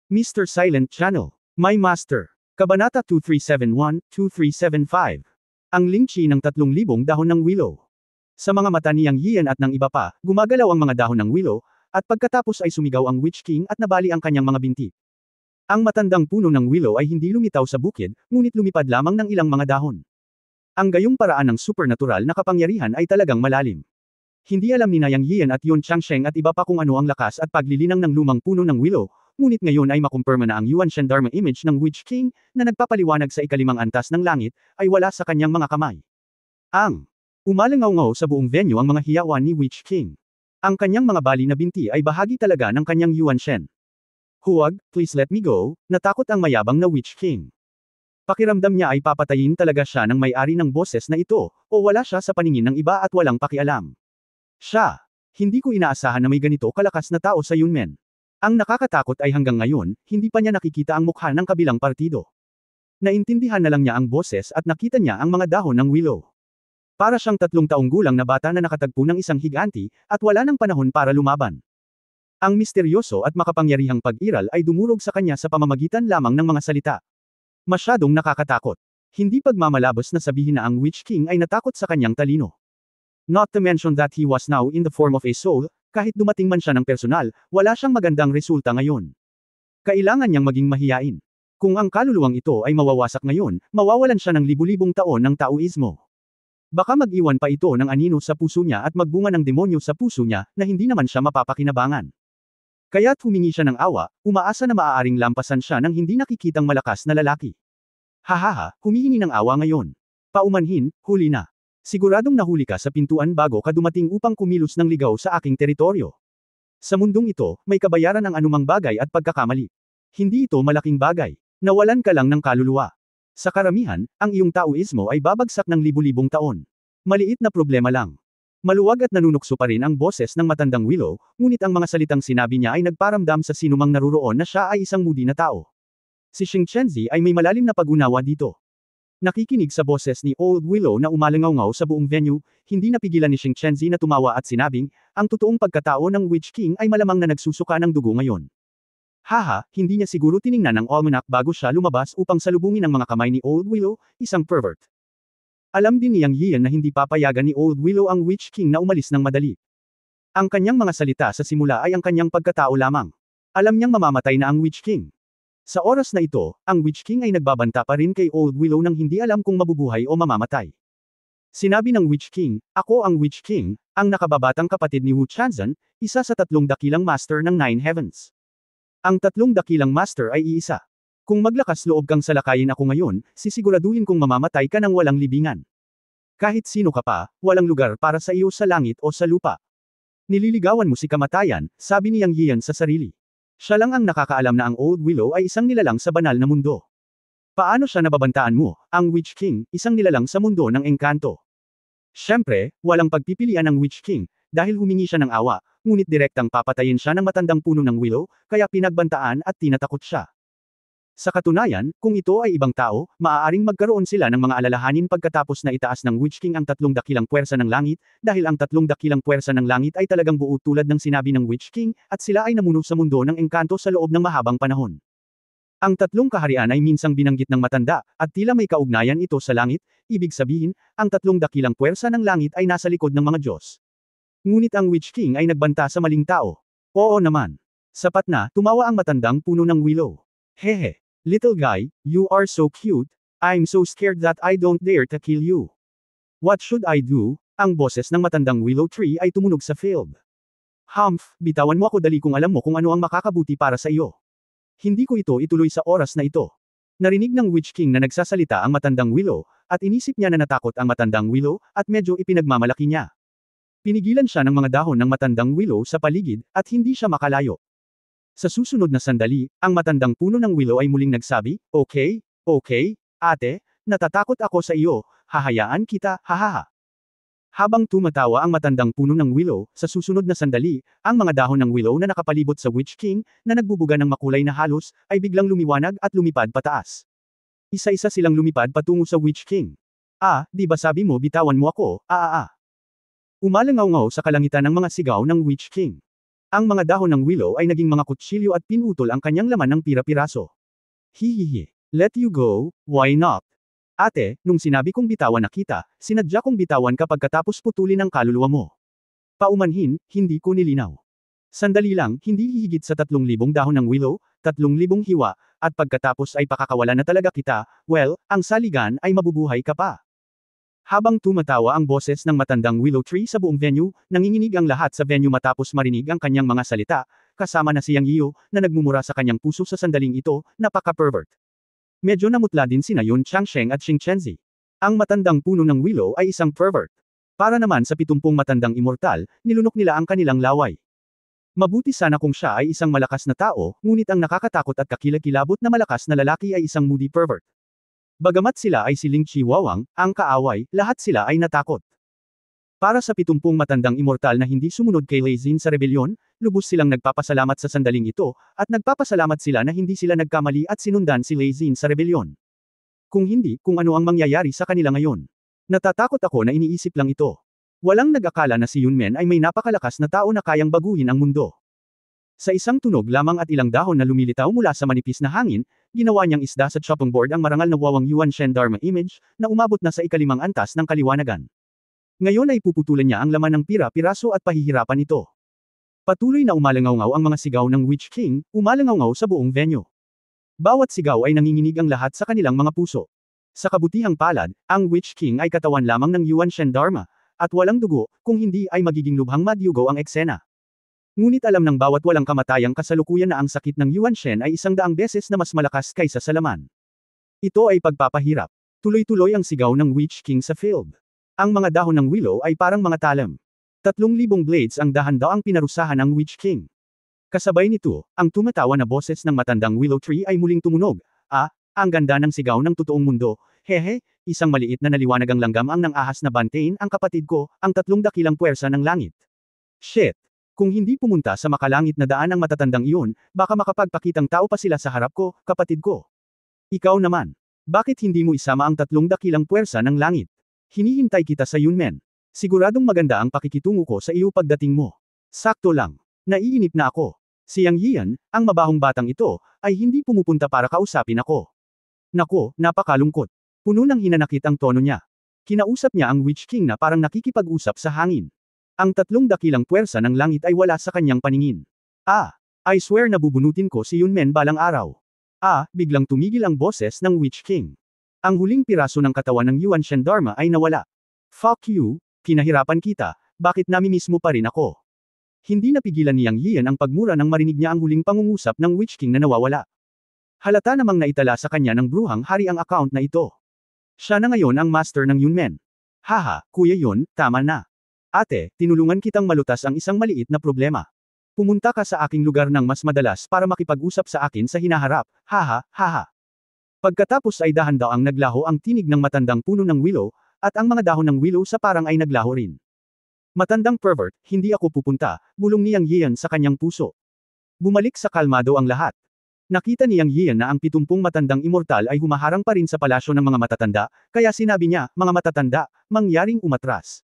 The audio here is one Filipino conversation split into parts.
Mr. Silent Channel. My Master. Kabanata 2371-2375. Ang lingchi ng 3,000 dahon ng willow. Sa mga mata niyang Yian at ng iba pa, gumagalaw ang mga dahon ng willow, at pagkatapos ay sumigaw ang Witch King at nabali ang kanyang mga binti. Ang matandang puno ng willow ay hindi lumitaw sa bukid, ngunit lumipad lamang ng ilang mga dahon. Ang gayong paraan ng supernatural na kapangyarihan ay talagang malalim. Hindi alam ni Yang Yian at Yun Changsheng at iba pa kung ano ang lakas at paglilinang ng lumang puno ng willow, ngunit ngayon ay makumpirma na ang Yuan Shen Dharma image ng Witch King, na nagpapaliwanag sa ikalimang antas ng langit, ay wala sa kanyang mga kamay. Umalangaw-ngaw sa buong venue ang mga hiyawan ni Witch King. Ang kanyang mga bali na binti ay bahagi talaga ng kanyang Yuan Shen. Huwag, please let me go, natakot ang mayabang na Witch King. Pakiramdam niya ay papatayin talaga siya ng may-ari ng boses na ito, o wala siya sa paningin ng iba at walang pakialam. Hindi ko inaasahan na may ganito kalakas na tao sa Yunmen. Ang nakakatakot ay hanggang ngayon, hindi pa niya nakikita ang mukha ng kabilang partido. Naintindihan na lang niya ang boses at nakita niya ang mga dahon ng willow. Para siyang 3 taong gulang na bata na nakatagpo ng isang higanti, at wala ng panahon para lumaban. Ang misteryoso at makapangyarihang pag-iral ay dumurog sa kanya sa pamamagitan lamang ng mga salita. Masyadong nakakatakot. Hindi pagmamalabos na sabihin na ang Witch King ay natakot sa kanyang talino. Not to mention that he was now in the form of a soul, kahit dumating man siya ng personal, wala siyang magandang resulta ngayon. Kailangan niyang maging mahiyain. Kung ang kaluluwang ito ay mawawasak ngayon, mawawalan siya ng libu-libong taon ng Taoismo. Baka mag-iwan pa ito ng anino sa puso niya at magbunga ng demonyo sa puso niya, na hindi naman siya mapapakinabangan. Kaya't humingi siya ng awa, umaasa na maaaring lampasan siya ng hindi nakikitang malakas na lalaki. Hahaha, humihingi ng awa ngayon. Paumanhin, huli na. Siguradong nahuli ka sa pintuan bago ka dumating upang kumilos ng ligaw sa aking teritoryo. Sa mundong ito, may kabayaran ang anumang bagay at pagkakamali. Hindi ito malaking bagay. Nawalan ka lang ng kaluluwa. Sa karamihan, ang iyong Taoismo ay babagsak ng libu-libong taon. Maliit na problema lang. Maluwag at nanunukso pa rin ang boses ng matandang willow, ngunit ang mga salitang sinabi niya ay nagparamdam sa sinumang naruroon na siya ay isang moody na tao. Si Xing Chenzi ay may malalim na pag-unawa dito. Nakikinig sa boses ni Old Willow na umalangaw-ngaw sa buong venue, hindi napigilan ni Xing Chenzi na tumawa at sinabing, ang totoong pagkatao ng Witch King ay malamang na nagsusuka ng dugo ngayon. Hindi niya siguro tiningnan ang almanac bago siya lumabas upang salubungin ang mga kamay ni Old Willow, isang pervert. Alam din ni Yang Yian na hindi papayagan ni Old Willow ang Witch King na umalis ng madali. Ang kanyang mga salita sa simula ay ang kanyang pagkatao lamang. Alam niyang mamamatay na ang Witch King. Sa oras na ito, ang Witch King ay nagbabanta pa rin kay Old Willow nang hindi alam kung mabubuhay o mamamatay. Sinabi ng Witch King, ako ang Witch King, ang nakababatang kapatid ni Wu Chanzan, isa sa 3 dakilang master ng 9 heavens. Ang 3 dakilang master ay iisa. Kung maglakas loob kang salakayin ako ngayon, sisiguraduhin kong mamamatay ka ng walang libingan. Kahit sino ka pa, walang lugar para sa iyo sa langit o sa lupa. Nililigawan mo si kamatayan, sabi ni Yang Yian sa sarili. Siya lang ang nakakaalam na ang Old Willow ay isang nilalang sa banal na mundo. Paano siya nababantaan mo, ang Witch King, isang nilalang sa mundo ng engkanto? Siyempre, walang pagpipilian ang Witch King, dahil humingi siya ng awa, ngunit direktang papatayin siya ng matandang puno ng willow, kaya pinagbantaan at tinatakot siya. Sa katunayan, kung ito ay ibang tao, maaaring magkaroon sila ng mga alalahanin pagkatapos na itaas ng Witch King ang 3 dakilang puwersa ng langit, dahil ang 3 dakilang puwersa ng langit ay talagang buo tulad ng sinabi ng Witch King, at sila ay namuno sa mundo ng engkanto sa loob ng mahabang panahon. Ang 3 kaharian ay minsang binanggit ng matanda, at tila may kaugnayan ito sa langit, ibig sabihin, ang 3 dakilang puwersa ng langit ay nasa likod ng mga Diyos. Ngunit ang Witch King ay nagbanta sa maling tao. Oo naman. Sapat na, tumawa ang matandang puno ng willow. Hehe. Little guy, you are so cute, I'm so scared that I don't dare to kill you. What should I do? Ang boses ng matandang willow tree ay tumunog sa field. Bitawan mo ako dali kung alam mo kung ano ang makakabuti para sa iyo. Hindi ko ito ituloy sa oras na ito. Narinig ng Witch King na nagsasalita ang matandang willow, at inisip niya na natakot ang matandang willow, at medyo ipinagmamalaki niya. Pinigilan siya ng mga dahon ng matandang willow sa paligid, at hindi siya makalayo. Sa susunod na sandali, ang matandang puno ng willow ay muling nagsabi, okay, ate, natatakot ako sa iyo, hahayaan kita, hahaha. Habang tumatawa ang matandang puno ng willow, sa susunod na sandali, ang mga dahon ng willow na nakapalibot sa Witch King, na nagbubuga ng makulay na halos, ay biglang lumiwanag at lumipad pataas. Isa-isa silang lumipad patungo sa Witch King. Di ba sabi mo bitawan mo ako, Umalangaw-ngaw sa kalangitan ng mga sigaw ng Witch King. Ang mga dahon ng willow ay naging mga kutsilyo at pinutol ang kanyang laman ng pira-piraso. Hihihi. Let you go, why not? Ate, nung sinabi kong bitawan na kita, sinadya kong bitawan ka pagkatapos putulin ang kaluluwa mo. Paumanhin, hindi ko nilinaw. Sandali lang, hindi hihigit sa 3,000 dahon ng willow, 3,000 hiwa, at pagkatapos ay pakakawala na talaga kita, well, ang saligan ay mabubuhay ka pa. Habang tumatawa ang boses ng matandang willow tree sa buong venue, nanginginig ang lahat sa venue matapos marinig ang kanyang mga salita, kasama na si Yang Yiu, na nagmumura sa kanyang puso sa sandaling ito, napaka-pervert. Medyo namutla din sina Yun Changsheng at Xing Chenzi. Ang matandang puno ng willow ay isang pervert. Para naman sa 70 matandang immortal, nilunok nila ang kanilang laway. Mabuti sana kung siya ay isang malakas na tao, ngunit ang nakakatakot at kakilakilabot na malakas na lalaki ay isang moody pervert. Bagamat sila ay si Ling Chihuahuang, ang kaaway, lahat sila ay natakot. Para sa 70 matandang immortal na hindi sumunod kay Lei Xin sa rebelyon, lubos silang nagpapasalamat sa sandaling ito, at nagpapasalamat sila na hindi sila nagkamali at sinundan si Lei Xin sa rebelyon. Kung hindi, kung ano ang mangyayari sa kanila ngayon. Natatakot ako na iniisip lang ito. Walang nag-akala na si Yunmen ay may napakalakas na tao na kayang baguhin ang mundo. Sa isang tunog lamang at ilang dahon na lumilitaw mula sa manipis na hangin, ginawa niyang isda sa chopping board ang marangal na Wawang Yuan Shen Dharma image, na umabot na sa ikalimang antas ng kaliwanagan. Ngayon ay puputulan niya ang laman ng pira-piraso at pahihirapan ito. Patuloy na umalangaw ang mga sigaw ng Witch King, umalangaw sa buong venue. Bawat sigaw ay nanginginig ang lahat sa kanilang mga puso. Sa kabutihang palad, ang Witch King ay katawan lamang ng Yuan Shen Dharma, at walang dugo, kung hindi ay magiging lubhang madyugo ang eksena. Ngunit alam ng bawat walang kamatayang kasalukuyan na ang sakit ng Yuan Shen ay 100 beses na mas malakas kaysa sa laman. Ito ay pagpapahirap. Tuloy-tuloy ang sigaw ng Witch King sa field. Ang mga dahon ng willow ay parang mga talam. 3,000 blades ang dahan-daang pinarusahan ng Witch King. Kasabay nito, ang tumatawa na boses ng matandang willow tree ay muling tumunog. Ang ganda ng sigaw ng totoong mundo. Hehe, isang maliit na naliwanagang langgam ang nang-ahas na bantayin ang kapatid ko, ang 3 dakilang puwersa ng langit. Shit! Kung hindi pumunta sa makalangit na daan ang matatandang iyon, baka makapagpakitang tao pa sila sa harap ko, kapatid ko. Ikaw naman. Bakit hindi mo isama ang 3 dakilang puwersa ng langit? Hinihintay kita sa Yunmen. Siguradong maganda ang pakikitungo ko sa iyo pagdating mo. Sakto lang. Naiinip na ako. Si Yang Yian, ang mabahong batang ito, ay hindi pumupunta para kausapin ako. Nako, napakalungkot. Puno ng hinanakit ang tono niya. Kinausap niya ang Witch King na parang nakikipag-usap sa hangin. Ang 3 dakilang puwersa ng langit ay wala sa kanyang paningin. I swear na bubunutin ko si Yunmen balang araw. Biglang tumigil ang boses ng Witch King. Ang huling piraso ng katawan ng Yuan Shen Dharma ay nawala. Fuck you, pinahirapan kita, bakit namimiss mo pa rin ako? Hindi napigilan ni Yang Yian ang pagmura nang marinig niya ang huling pangungusap ng Witch King na nawawala. Halata namang naitala sa kanya ng bruhang hari ang account na ito. Siya na ngayon ang master ng Yunmen. Haha, kuya Yun, tama na. Ate, tinulungan kitang malutas ang isang maliit na problema. Pumunta ka sa aking lugar ng mas madalas para makipag-usap sa akin sa hinaharap, haha. Pagkatapos ay dahan-daang naglaho ang tinig ng matandang puno ng willow, at ang mga dahon ng willow sa parang ay naglaho rin. Matandang pervert, hindi ako pupunta, bulong ni Yang Yian sa kanyang puso. Bumalik sa kalmado ang lahat. Nakita ni Yang Yian na ang 70 matandang immortal ay humaharang pa rin sa palasyo ng mga matatanda, kaya sinabi niya, mga matatanda, mangyaring umatras.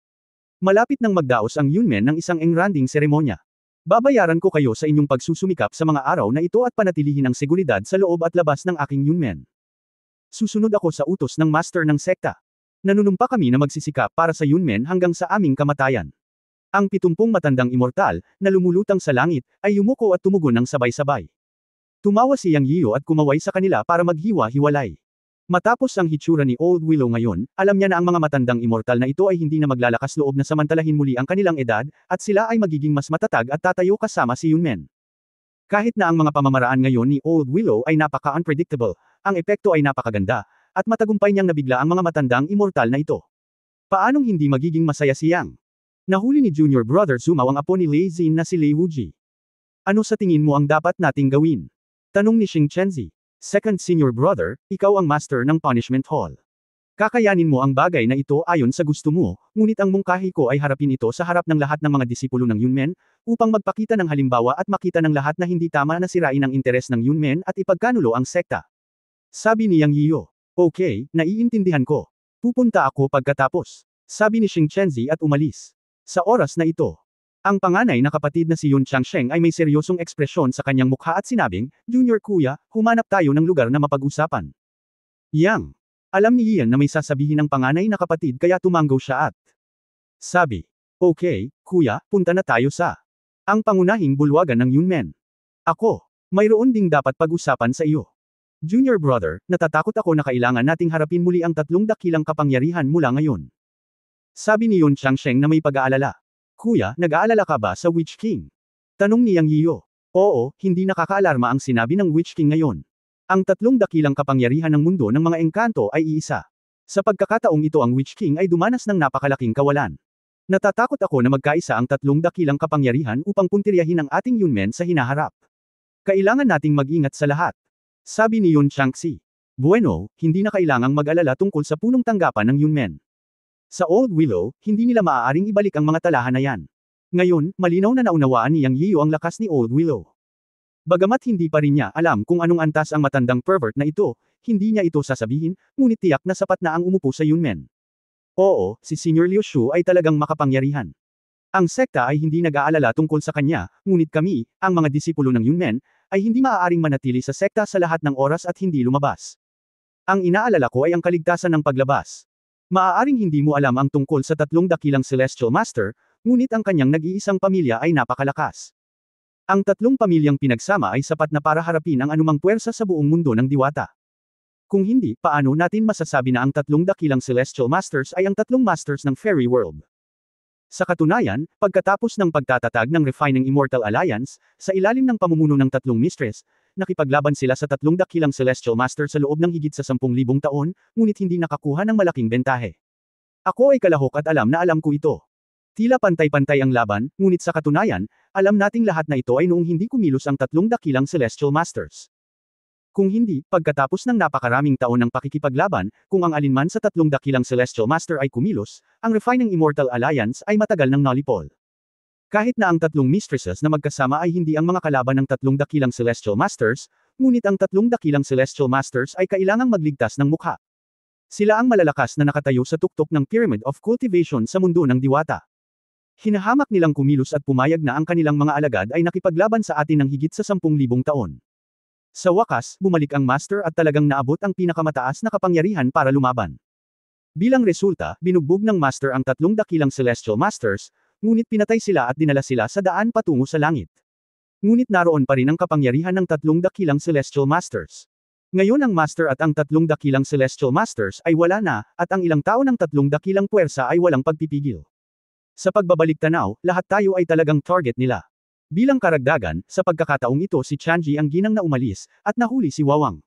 Malapit nang magdaos ang Yunmen ng isang engranding seremonya. Babayaran ko kayo sa inyong pagsusumikap sa mga araw na ito at panatilihin ang seguridad sa loob at labas ng aking Yunmen. Susunod ako sa utos ng master ng sekta. Nanunumpa kami na magsisikap para sa Yunmen hanggang sa aming kamatayan. Ang 70 matandang immortal, na lumulutang sa langit, ay yumuko at tumugon ng sabay-sabay. Tumawa si Yang Yiu at kumaway sa kanila para maghiwa-hiwalay. Matapos ang hitsura ni Old Willow ngayon, alam niya na ang mga matandang immortal na ito ay hindi na maglalakas loob na samantalahin muli ang kanilang edad, at sila ay magiging mas matatag at tatayo kasama si Yunmen. Kahit na ang mga pamamaraan ngayon ni Old Willow ay napaka-unpredictable, ang epekto ay napakaganda, at matagumpay niyang nabigla ang mga matandang immortal na ito. Paanong hindi magiging masaya si Yang? Nahuli ni Junior Brother Zumaw ang apo ni Lei Xin na si Lei Wuji. Ano sa tingin mo ang dapat nating gawin? Tanong ni Xing Chenzi. Second senior brother, ikaw ang master ng punishment hall. Kakayanin mo ang bagay na ito ayon sa gusto mo, ngunit ang mungkahi ko ay harapin ito sa harap ng lahat ng mga disipulo ng Yunmen, upang magpakita ng halimbawa at makita ng lahat na hindi tama na sirain ang interes ng Yunmen at ipagkanulo ang sekta. Sabi ni Yang Yiu. Okay, naiintindihan ko. Pupunta ako pagkatapos. Sabi ni Xing Chenzi at umalis. Sa oras na ito, Ang panganay na kapatid na si Yun Changsheng ay may seryosong ekspresyon sa kanyang mukha at sinabing, Junior kuya, humanap tayo ng lugar na mapag-usapan. Yang. Alam ni Ian na may sasabihin ang panganay na kapatid kaya tumango siya at sabi, okay, kuya, punta na tayo sa ang pangunahing bulwagan ng Yunmen. Ako, mayroon ding dapat pag-usapan sa iyo. Junior brother, natatakot ako na kailangan nating harapin muli ang tatlong dakilang kapangyarihan mula ngayon. Sabi ni Yun Changsheng na may pag-aalala. Kuya, nag-aalala ka ba sa Witch King? Tanong ni Yang Yiyo. Oo, hindi nakakaalarma ang sinabi ng Witch King ngayon. Ang tatlong dakilang kapangyarihan ng mundo ng mga engkanto ay iisa. Sa pagkakataong ito ang Witch King ay dumanas ng napakalaking kawalan. Natatakot ako na magkaisa ang tatlong dakilang kapangyarihan upang puntiryahin ang ating Yunmen sa hinaharap. Kailangan nating mag-ingat sa lahat. Sabi ni Yun Changxi. Bueno, hindi na kailangang mag-alala tungkol sa punong tanggapan ng Yunmen. Sa Old Willow, hindi nila maaaring ibalik ang mga talahan na yan. Ngayon, malinaw na naunawaan ni Yang Yiyo ang lakas ni Old Willow. Bagamat hindi pa rin niya alam kung anong antas ang matandang pervert na ito, hindi niya ito sasabihin, ngunit tiyak na sapat na ang umupo sa Yunmen. Oo, si Senior Liu Shu ay talagang makapangyarihan. Ang sekta ay hindi nag-aalala tungkol sa kanya, ngunit kami, ang mga disipulo ng Yunmen, ay hindi maaaring manatili sa sekta sa lahat ng oras at hindi lumabas. Ang inaalala ko ay ang kaligtasan ng paglabas. Maaaring hindi mo alam ang tungkol sa tatlong dakilang Celestial Master, ngunit ang kanyang nag-iisang pamilya ay napakalakas. Ang tatlong pamilyang pinagsama ay sapat na para harapin ang anumang puwersa sa buong mundo ng diwata. Kung hindi, paano natin masasabi na ang tatlong dakilang Celestial Masters ay ang tatlong Masters ng Fairy World? Sa katunayan, pagkatapos ng pagtatatag ng Refining Immortal Alliance, sa ilalim ng pamumuno ng tatlong Mistress, nakipaglaban sila sa tatlong dakilang Celestial Master sa loob ng higit sa 10,000 taon, ngunit hindi nakakuha ng malaking bentahe. Ako ay kalahok at alam na alam ko ito. Tila pantay-pantay ang laban, ngunit sa katunayan, alam nating lahat na ito ay noong hindi kumilos ang tatlong dakilang Celestial Masters. Kung hindi, pagkatapos ng napakaraming taon ng pakikipaglaban, kung ang alinman sa tatlong dakilang Celestial Master ay kumilos, ang Refining Immortal Alliance ay matagal ng nalipol. Kahit na ang tatlong mistresses na magkasama ay hindi ang mga kalaban ng tatlong dakilang Celestial Masters, ngunit ang tatlong dakilang Celestial Masters ay kailangang magligtas ng mukha. Sila ang malalakas na nakatayo sa tuktok ng Pyramid of Cultivation sa mundo ng diwata. Hinahamak nilang kumilos at pumayag na ang kanilang mga alagad ay nakipaglaban sa atin ng higit sa 10,000 taon. Sa wakas, bumalik ang Master at talagang naabot ang pinakamataas na kapangyarihan para lumaban. Bilang resulta, binugbog ng Master ang tatlong dakilang Celestial Masters, ngunit pinatay sila at dinala sila sa daan patungo sa langit. Ngunit naroon pa rin ang kapangyarihan ng tatlong dakilang Celestial Masters. Ngayon ang Master at ang tatlong dakilang Celestial Masters ay wala na, at ang ilang tao ng tatlong dakilang puwersa ay walang pagpipigil. Sa pagbabalik tanaw, lahat tayo ay talagang target nila. Bilang karagdagan, sa pagkakataong ito si Chanji ang ginang na umalis, at nahuli si Wawang.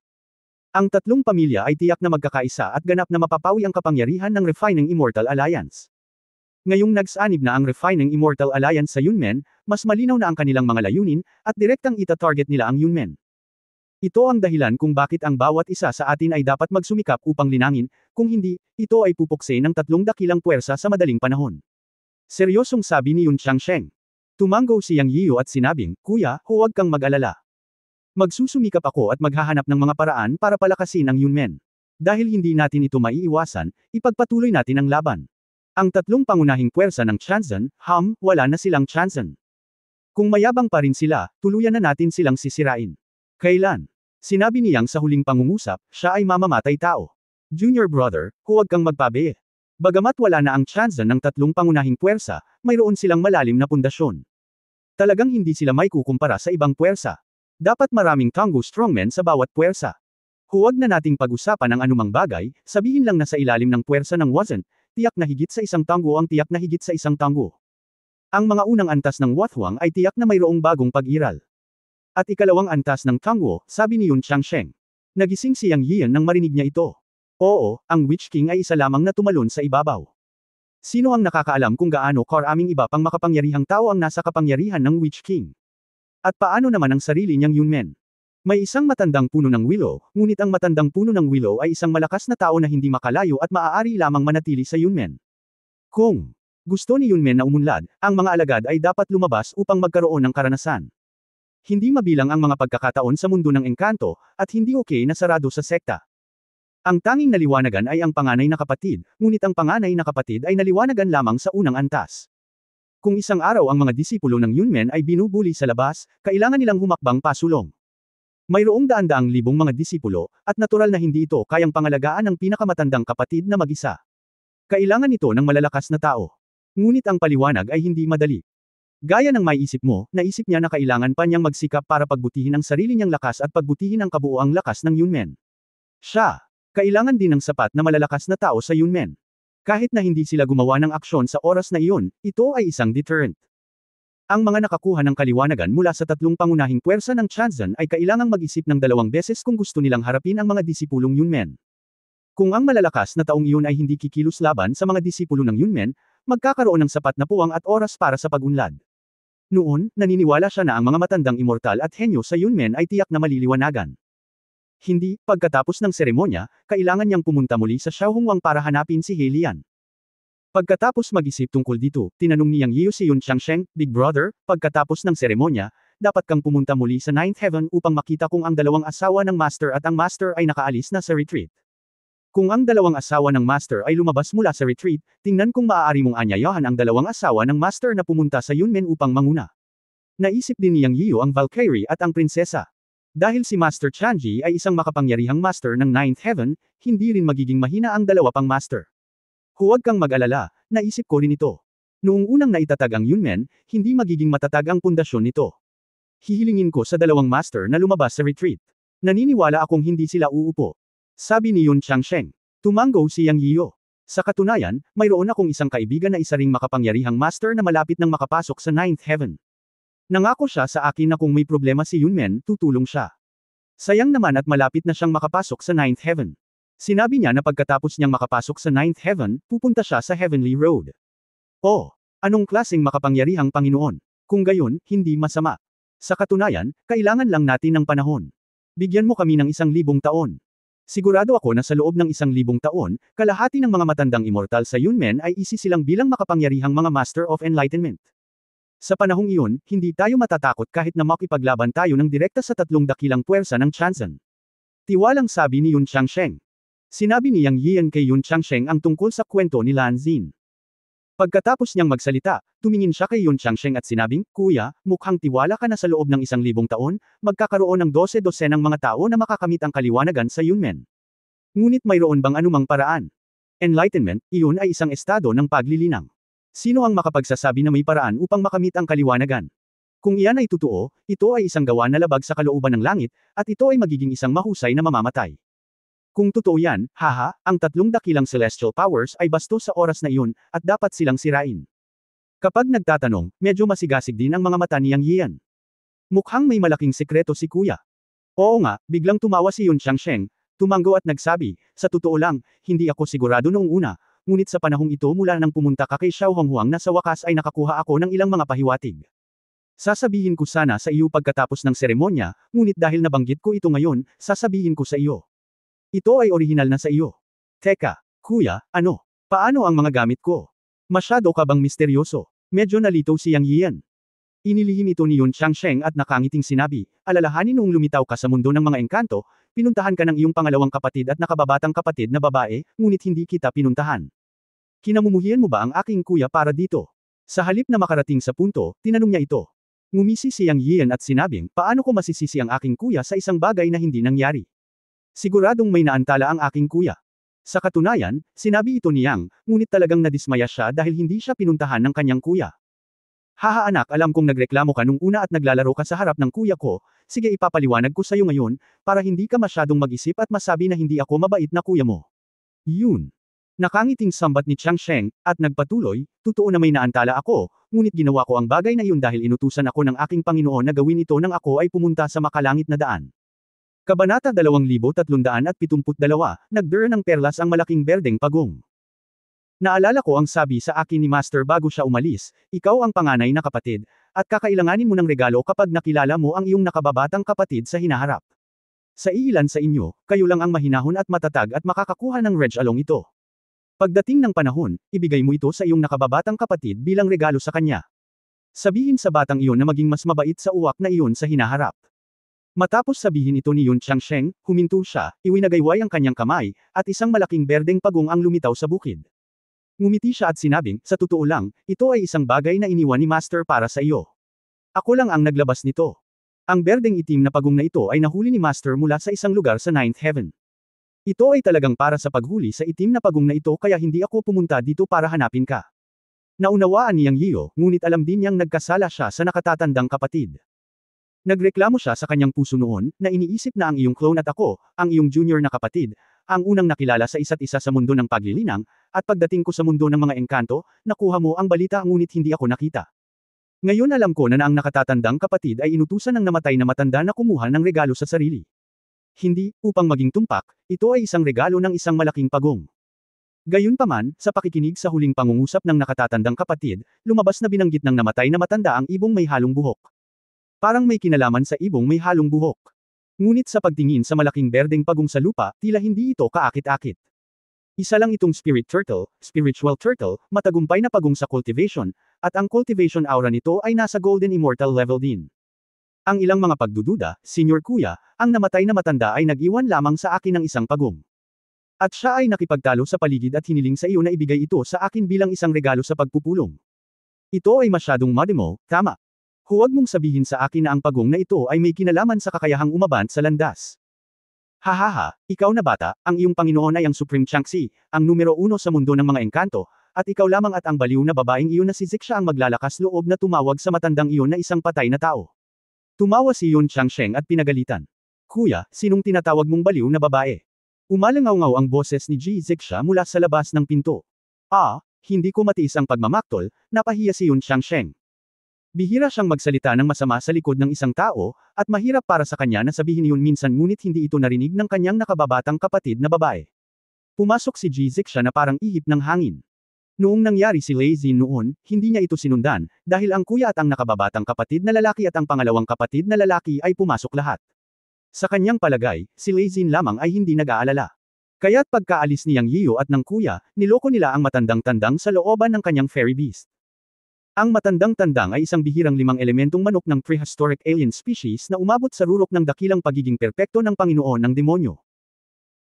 Ang tatlong pamilya ay tiyak na magkakaisa at ganap na mapapawi ang kapangyarihan ng Refining Immortal Alliance. Ngayong nagsanib na ang Refining Immortal Alliance sa Yunmen, mas malinaw na ang kanilang mga layunin, at direktang ita-target nila ang Yunmen. Ito ang dahilan kung bakit ang bawat isa sa atin ay dapat magsumikap upang linangin, kung hindi, ito ay pupukse ng tatlong dakilang puwersa sa madaling panahon. Seryosong sabi ni Yun Changsheng. Tumango si Yang Yiyo at sinabing, Kuya, huwag kang mag-alala. Magsusumikap ako at maghahanap ng mga paraan para palakasin ang Yunmen. Dahil hindi natin ito maiiwasan, ipagpatuloy natin ang laban. Ang tatlong pangunahing puwersa ng Chanzen, wala na silang Chanzen. Kung mayabang pa rin sila, tuluyan na natin silang sisirain. Kailan? Sinabi ni Yang sa huling pangungusap, siya ay mamamatay tao. Junior brother, huwag kang magpabe. Bagamat wala na ang Chanzen ng tatlong pangunahing puwersa, mayroon silang malalim na pundasyon. Talagang hindi sila may kukumpara sa ibang puwersa. Dapat maraming Tonggu strongmen sa bawat puwersa. Huwag na nating pag-usapan ang anumang bagay, sabihin lang na sa ilalim ng puwersa ng Wazn, tiyak na higit sa isang Tonggu ang tiyak na higit sa isang Tonggu. Ang mga unang antas ng Wathwang ay tiyak na mayroong bagong pag-iral. At ikalawang antas ng Tonggu, sabi ni Yun Changsheng. Nagising si Yang Yian nang marinig niya ito. Oo, ang Witch King ay isa lamang na tumalon sa ibabaw. Sino ang nakakaalam kung gaano karaming iba pang makapangyarihang tao ang nasa kapangyarihan ng Witch King? At paano naman ang sarili niyang Yunmen? May isang matandang puno ng Willow, ngunit ang matandang puno ng Willow ay isang malakas na tao na hindi makalayo at maaari lamang manatili sa Yunmen. Kung gusto ni Yunmen na umunlad, ang mga alagad ay dapat lumabas upang magkaroon ng karanasan. Hindi mabilang ang mga pagkakataon sa mundo ng engkanto, at hindi okay na sarado sa sekta. Ang tanging naliwanagan ay ang panganay na kapatid, ngunit ang panganay na kapatid ay naliwanagan lamang sa unang antas. Kung isang araw ang mga disipulo ng Yunmen ay binubuli sa labas, kailangan nilang humakbang pasulong. Mayroong daan-daang libong mga disipulo, at natural na hindi ito kayang pangalagaan ng pinakamatandang kapatid na mag-isa. Kailangan ito ng malalakas na tao. Ngunit ang paliwanag ay hindi madali. Gaya ng maiisip mo, naisip niya na kailangan pa niyang magsikap para pagbutihin ang sarili niyang lakas at pagbutihin ang kabuoang lakas ng Yunmen. Siya, kailangan din ng sapat na malalakas na tao sa Yunmen. Kahit na hindi sila gumawa ng aksyon sa oras na iyon, ito ay isang deterrent. Ang mga nakakuha ng kaliwanagan mula sa tatlong pangunahing puwersa ng Chanzan ay kailangang mag-isip ng 2 beses kung gusto nilang harapin ang mga disipulong Yunmen. Kung ang malalakas na taong iyon ay hindi kikilos laban sa mga disipulo ng Yunmen, magkakaroon ng sapat na puwang at oras para sa pag-unlad. Noon, naniniwala siya na ang mga matandang immortal at henyo sa Yunmen ay tiyak na maliliwanagan. Hindi, pagkatapos ng seremonya, kailangan niyang pumunta muli sa Xiaohongwang para hanapin si He Lian. Pagkatapos mag-isip tungkol dito, tinanong ni Yang Yiu si Yun Changsheng, Big Brother, pagkatapos ng seremonya, dapat kang pumunta muli sa Ninth Heaven upang makita kung ang 2 asawa ng Master at ang Master ay nakaalis na sa retreat. Kung ang 2 asawa ng Master ay lumabas mula sa retreat, tingnan kung maaari mong anyayahan ang 2 asawa ng Master na pumunta sa Yunmen upang manguna. Naisip din ni Yang Yiu ang Valkyrie at ang prinsesa. Dahil si Master Chanji ay isang makapangyarihang Master ng Ninth Heaven, hindi rin magiging mahina ang 2 pang Master. Huwag kang mag-alala, naisip ko rin ito. Noong unang naitatag ang Yunmen, hindi magiging matatag ang pundasyon nito. Hihilingin ko sa 2 Master na lumabas sa retreat. Naniniwala akong hindi sila uupo. Sabi ni Yun Changsheng. Tumango si Yang Yiu. Sa katunayan, mayroon akong isang kaibigan na isa ring makapangyarihang Master na malapit nang makapasok sa Ninth Heaven. Nangako siya sa akin na kung may problema si Yunmen, tutulong siya. Sayang naman at malapit na siyang makapasok sa Ninth Heaven. Sinabi niya na pagkatapos niyang makapasok sa Ninth Heaven, pupunta siya sa Heavenly Road. Oh, anong klaseng makapangyarihang Panginoon? Kung gayon, hindi masama. Sa katunayan, kailangan lang natin ng panahon. Bigyan mo kami ng 1,000 taon. Sigurado ako na sa loob ng 1,000 taon, kalahati ng mga matandang immortal sa Yunmen ay isisilang bilang makapangyarihang mga Master of Enlightenment. Sa panahong iyon, hindi tayo matatakot kahit na makipaglaban tayo ng direkta sa 3 dakilang puwersa ng Chanzan. Tiwalang sabi ni Yun Changsheng. Sinabi ni Yang Yian kay Yun Changsheng ang tungkol sa kwento ni Lan Xin. Pagkatapos niyang magsalita, tumingin siya kay Yun Changsheng at sinabing, Kuya, mukhang tiwala ka na sa loob ng 1,000 taon, magkakaroon ng 12 ng mga tao na makakamit ang kaliwanagan sa Yunmen. Ngunit mayroon bang anumang paraan? Enlightenment, iyon ay isang estado ng paglilinang. Sino ang makapagsasabi na may paraan upang makamit ang kaliwanagan? Kung iyan ay totoo, ito ay isang gawa na labag sa kalooban ng langit, at ito ay magiging isang mahusay na mamamatay. Kung totoo yan, haha, ang 3 dakilang celestial powers ay bastos sa oras na iyon, at dapat silang sirain. Kapag nagtatanong, medyo masigasig din ang mga mata ni Yang Yian. Mukhang may malaking sekreto si Kuya. Oo nga, biglang tumawa si Yun Changsheng, tumango at nagsabi, sa totoo lang, hindi ako sigurado noong una, ngunit sa panahong ito mula nang pumunta ka kay Xiaohonghuang na sa wakas ay nakakuha ako ng ilang mga pahiwatig. Sasabihin ko sana sa iyo pagkatapos ng seremonya, ngunit dahil nabanggit ko ito ngayon, sasabihin ko sa iyo. Ito ay orihinal na sa iyo. Teka, Kuya, ano? Paano ang mga gamit ko? Masyado ka bang misteryoso? Medyo nalito si Yang Yian. Inilihim ito ni Yun Changsheng at nakangiting sinabi, alalahanin noong lumitaw ka sa mundo ng mga engkanto, pinuntahan ka ng iyong pangalawang kapatid at nakababatang kapatid na babae, ngunit hindi kita pinuntahan. Kinamumuhian mo ba ang aking kuya para dito? Sa halip na makarating sa punto, tinanong niya ito. Ngumisi si Yang Yian at sinabing, paano ko masisisi ang aking kuya sa isang bagay na hindi nangyari? Siguradong may naantala ang aking kuya. Sa katunayan, sinabi ito ni Yang, ngunit talagang nadismaya siya dahil hindi siya pinuntahan ng kanyang kuya. Haha anak, alam kong nagreklamo ka nung una at naglalaro ka sa harap ng kuya ko, sige ipapaliwanag ko sa iyo ngayon, para hindi ka masyadong mag-isip at masabi na hindi ako mabait na kuya mo. Yun. Nakangiting sambat ni Changsheng, at nagpatuloy, totoo na may naantala ako, ngunit ginawa ko ang bagay na iyon dahil inutusan ako ng aking Panginoon na gawin ito nang ako ay pumunta sa makalangit na daan. Kabanata 2372, nagdurn ng perlas ang malaking berdeng pagong. Naalala ko ang sabi sa akin ni Master bago siya umalis, ikaw ang panganay na kapatid, at kakailanganin mo ng regalo kapag nakilala mo ang iyong nakababatang kapatid sa hinaharap. Sa iilan sa inyo, kayo lang ang mahinahon at matatag at makakakuha ng regalong ito. Pagdating ng panahon, ibigay mo ito sa iyong nakababatang kapatid bilang regalo sa kanya. Sabihin sa batang iyon na maging mas mabait sa uwak na iyon sa hinaharap. Matapos sabihin ito ni Yun Changsheng, huminto siya, iwinagayway ang kanyang kamay, at isang malaking berdeng pagong ang lumitaw sa bukid. Ngumiti siya at sinabing, sa totoo lang, ito ay isang bagay na iniwan ni Master para sa iyo. Ako lang ang naglabas nito. Ang berdeng itim na pagong na ito ay nahuli ni Master mula sa isang lugar sa Ninth Heaven. Ito ay talagang para sa paghuli sa itim na pagong na ito kaya hindi ako pumunta dito para hanapin ka. Naunawaan niyang Yiyo, ngunit alam din niyang nagkasala siya sa nakatatandang kapatid. Nagreklamo siya sa kanyang puso noon, na iniisip na ang iyong clone at ako, ang iyong junior na kapatid, ang unang nakilala sa isa't isa sa mundo ng paglilinang, at pagdating ko sa mundo ng mga engkanto, nakuha mo ang balita ngunit hindi ako nakita. Ngayon alam ko na ang nakatatandang kapatid ay inutusan ng namatay na matanda na kumuha ng regalo sa sarili. Hindi, upang maging tumpak, ito ay isang regalo ng isang malaking pagong. Gayunpaman, sa pakikinig sa huling pangungusap ng nakatatandang kapatid, lumabas na binanggit ng namatay na matanda ang ibong may halong buhok. Parang may kinalaman sa ibong may halong buhok. Ngunit sa pagtingin sa malaking berdeng pagong sa lupa, tila hindi ito kaakit-akit. Isa lang itong spiritual turtle, matagumpay na pagong sa cultivation, at ang cultivation aura nito ay nasa golden immortal level din. Ang ilang mga pagdududa, Senior Kuya, ang namatay na matanda ay nag-iwan lamang sa akin ng isang pagong. At siya ay nakipagtalo sa paligid at hiniling sa iyo na ibigay ito sa akin bilang isang regalo sa pagpupulong. Ito ay masyadong modemo, tama. Huwag mong sabihin sa akin na ang pagong na ito ay may kinalaman sa kakayahang umabant sa landas. Hahaha, ikaw na bata, ang iyong Panginoon ay ang Supreme Changxi, ang numero 1 sa mundo ng mga engkanto, at ikaw lamang at ang baliw na babaeng iyon na si Zixia ang maglalakas loob na tumawag sa matandang iyon na isang patay na tao. Tumawa si Yun Changsheng at pinagalitan. Kuya, sinong tinatawag mong baliw na babae? Umalangaw-ngaw ang boses ni Ji Zixia mula sa labas ng pinto. Hindi ko matiis ang pagmamaktol, napahiya si Yun Changsheng. Bihira siyang magsalita ng masama sa likod ng isang tao, at mahirap para sa kanya na sabihin iyon minsan ngunit hindi ito narinig ng kanyang nakababatang kapatid na babae. Pumasok si Ji Zixia na parang ihip ng hangin. Noong nangyari si Lei Xin noon, hindi niya ito sinundan, dahil ang kuya at ang nakababatang kapatid na lalaki at ang pangalawang kapatid na lalaki ay pumasok lahat. Sa kanyang palagay, si Lei Xin lamang ay hindi nag-aalala. Kaya't pagkaalis niyang Yiyo at ng kuya, niloko nila ang matandang-tandang sa looban ng kanyang fairy beast. Ang matandang-tandang ay isang bihirang 5 elementong manok ng prehistoric alien species na umabot sa rurok ng dakilang pagiging perpekto ng Panginoon ng demonyo.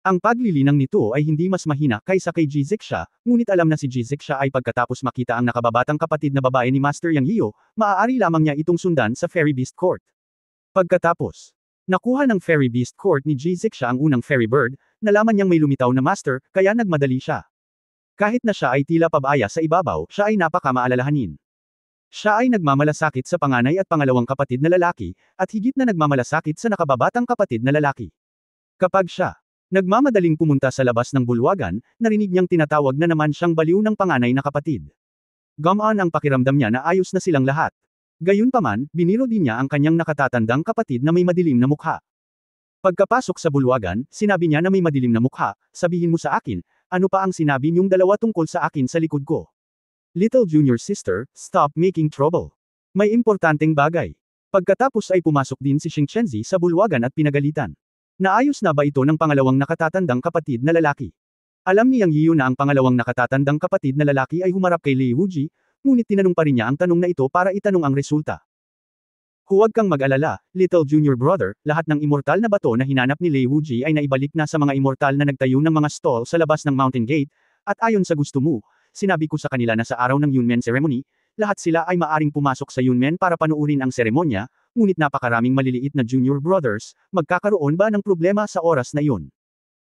Ang paglilinang nito ay hindi mas mahina kaysa kay Ji Zixia, ngunit alam na si Ji Zixia ay pagkatapos makita ang nakababatang kapatid na babae ni Master Yang Yiyo, maaari lamang niya itong sundan sa Fairy Beast Court. Pagkatapos, nakuha ng Fairy Beast Court ni Ji Zixia ang unang Fairy Bird, nalaman niyang may lumitaw na Master, kaya nagmadali siya. Kahit na siya ay tila pabaya sa ibabaw, siya ay napakamaalalahanin. Siya ay nagmamalasakit sa panganay at pangalawang kapatid na lalaki, at higit na nagmamalasakit sa nakababatang kapatid na lalaki. Kapag siya nagmamadaling pumunta sa labas ng bulwagan, narinig niyang tinatawag na naman siyang baliw ng panganay na kapatid. Gumaan ang pakiramdam niya na ayos na silang lahat. Gayunpaman, biniro din niya ang kanyang nakatatandang kapatid na may madilim na mukha. Pagkapasok sa bulwagan, sinabi niya na may madilim na mukha, sabihin mo sa akin, ano pa ang sinabi niyong dalawa tungkol sa akin sa likod ko? Little junior sister, stop making trouble. May importanteng bagay. Pagkatapos ay pumasok din si Xing Chenzi sa bulwagan at pinagalitan. Naayos na ba ito ng pangalawang nakatatandang kapatid na lalaki? Alam niyang Yiyo na ang pangalawang nakatatandang kapatid na lalaki ay humarap kay Lei Wuji, ngunit tinanong pa rin niya ang tanong na ito para itanong ang resulta. Huwag kang mag-alala, little junior brother, lahat ng immortal na bato na hinanap ni Lei Wuji ay naibalik na sa mga immortal na nagtayo ng mga stall sa labas ng Mountain Gate, at ayon sa gusto mo, sinabi ko sa kanila na sa araw ng Yunmen ceremony, lahat sila ay maaring pumasok sa Yunmen para panuurin ang seremonya, ngunit napakaraming maliliit na junior brothers, magkakaroon ba ng problema sa oras na iyon?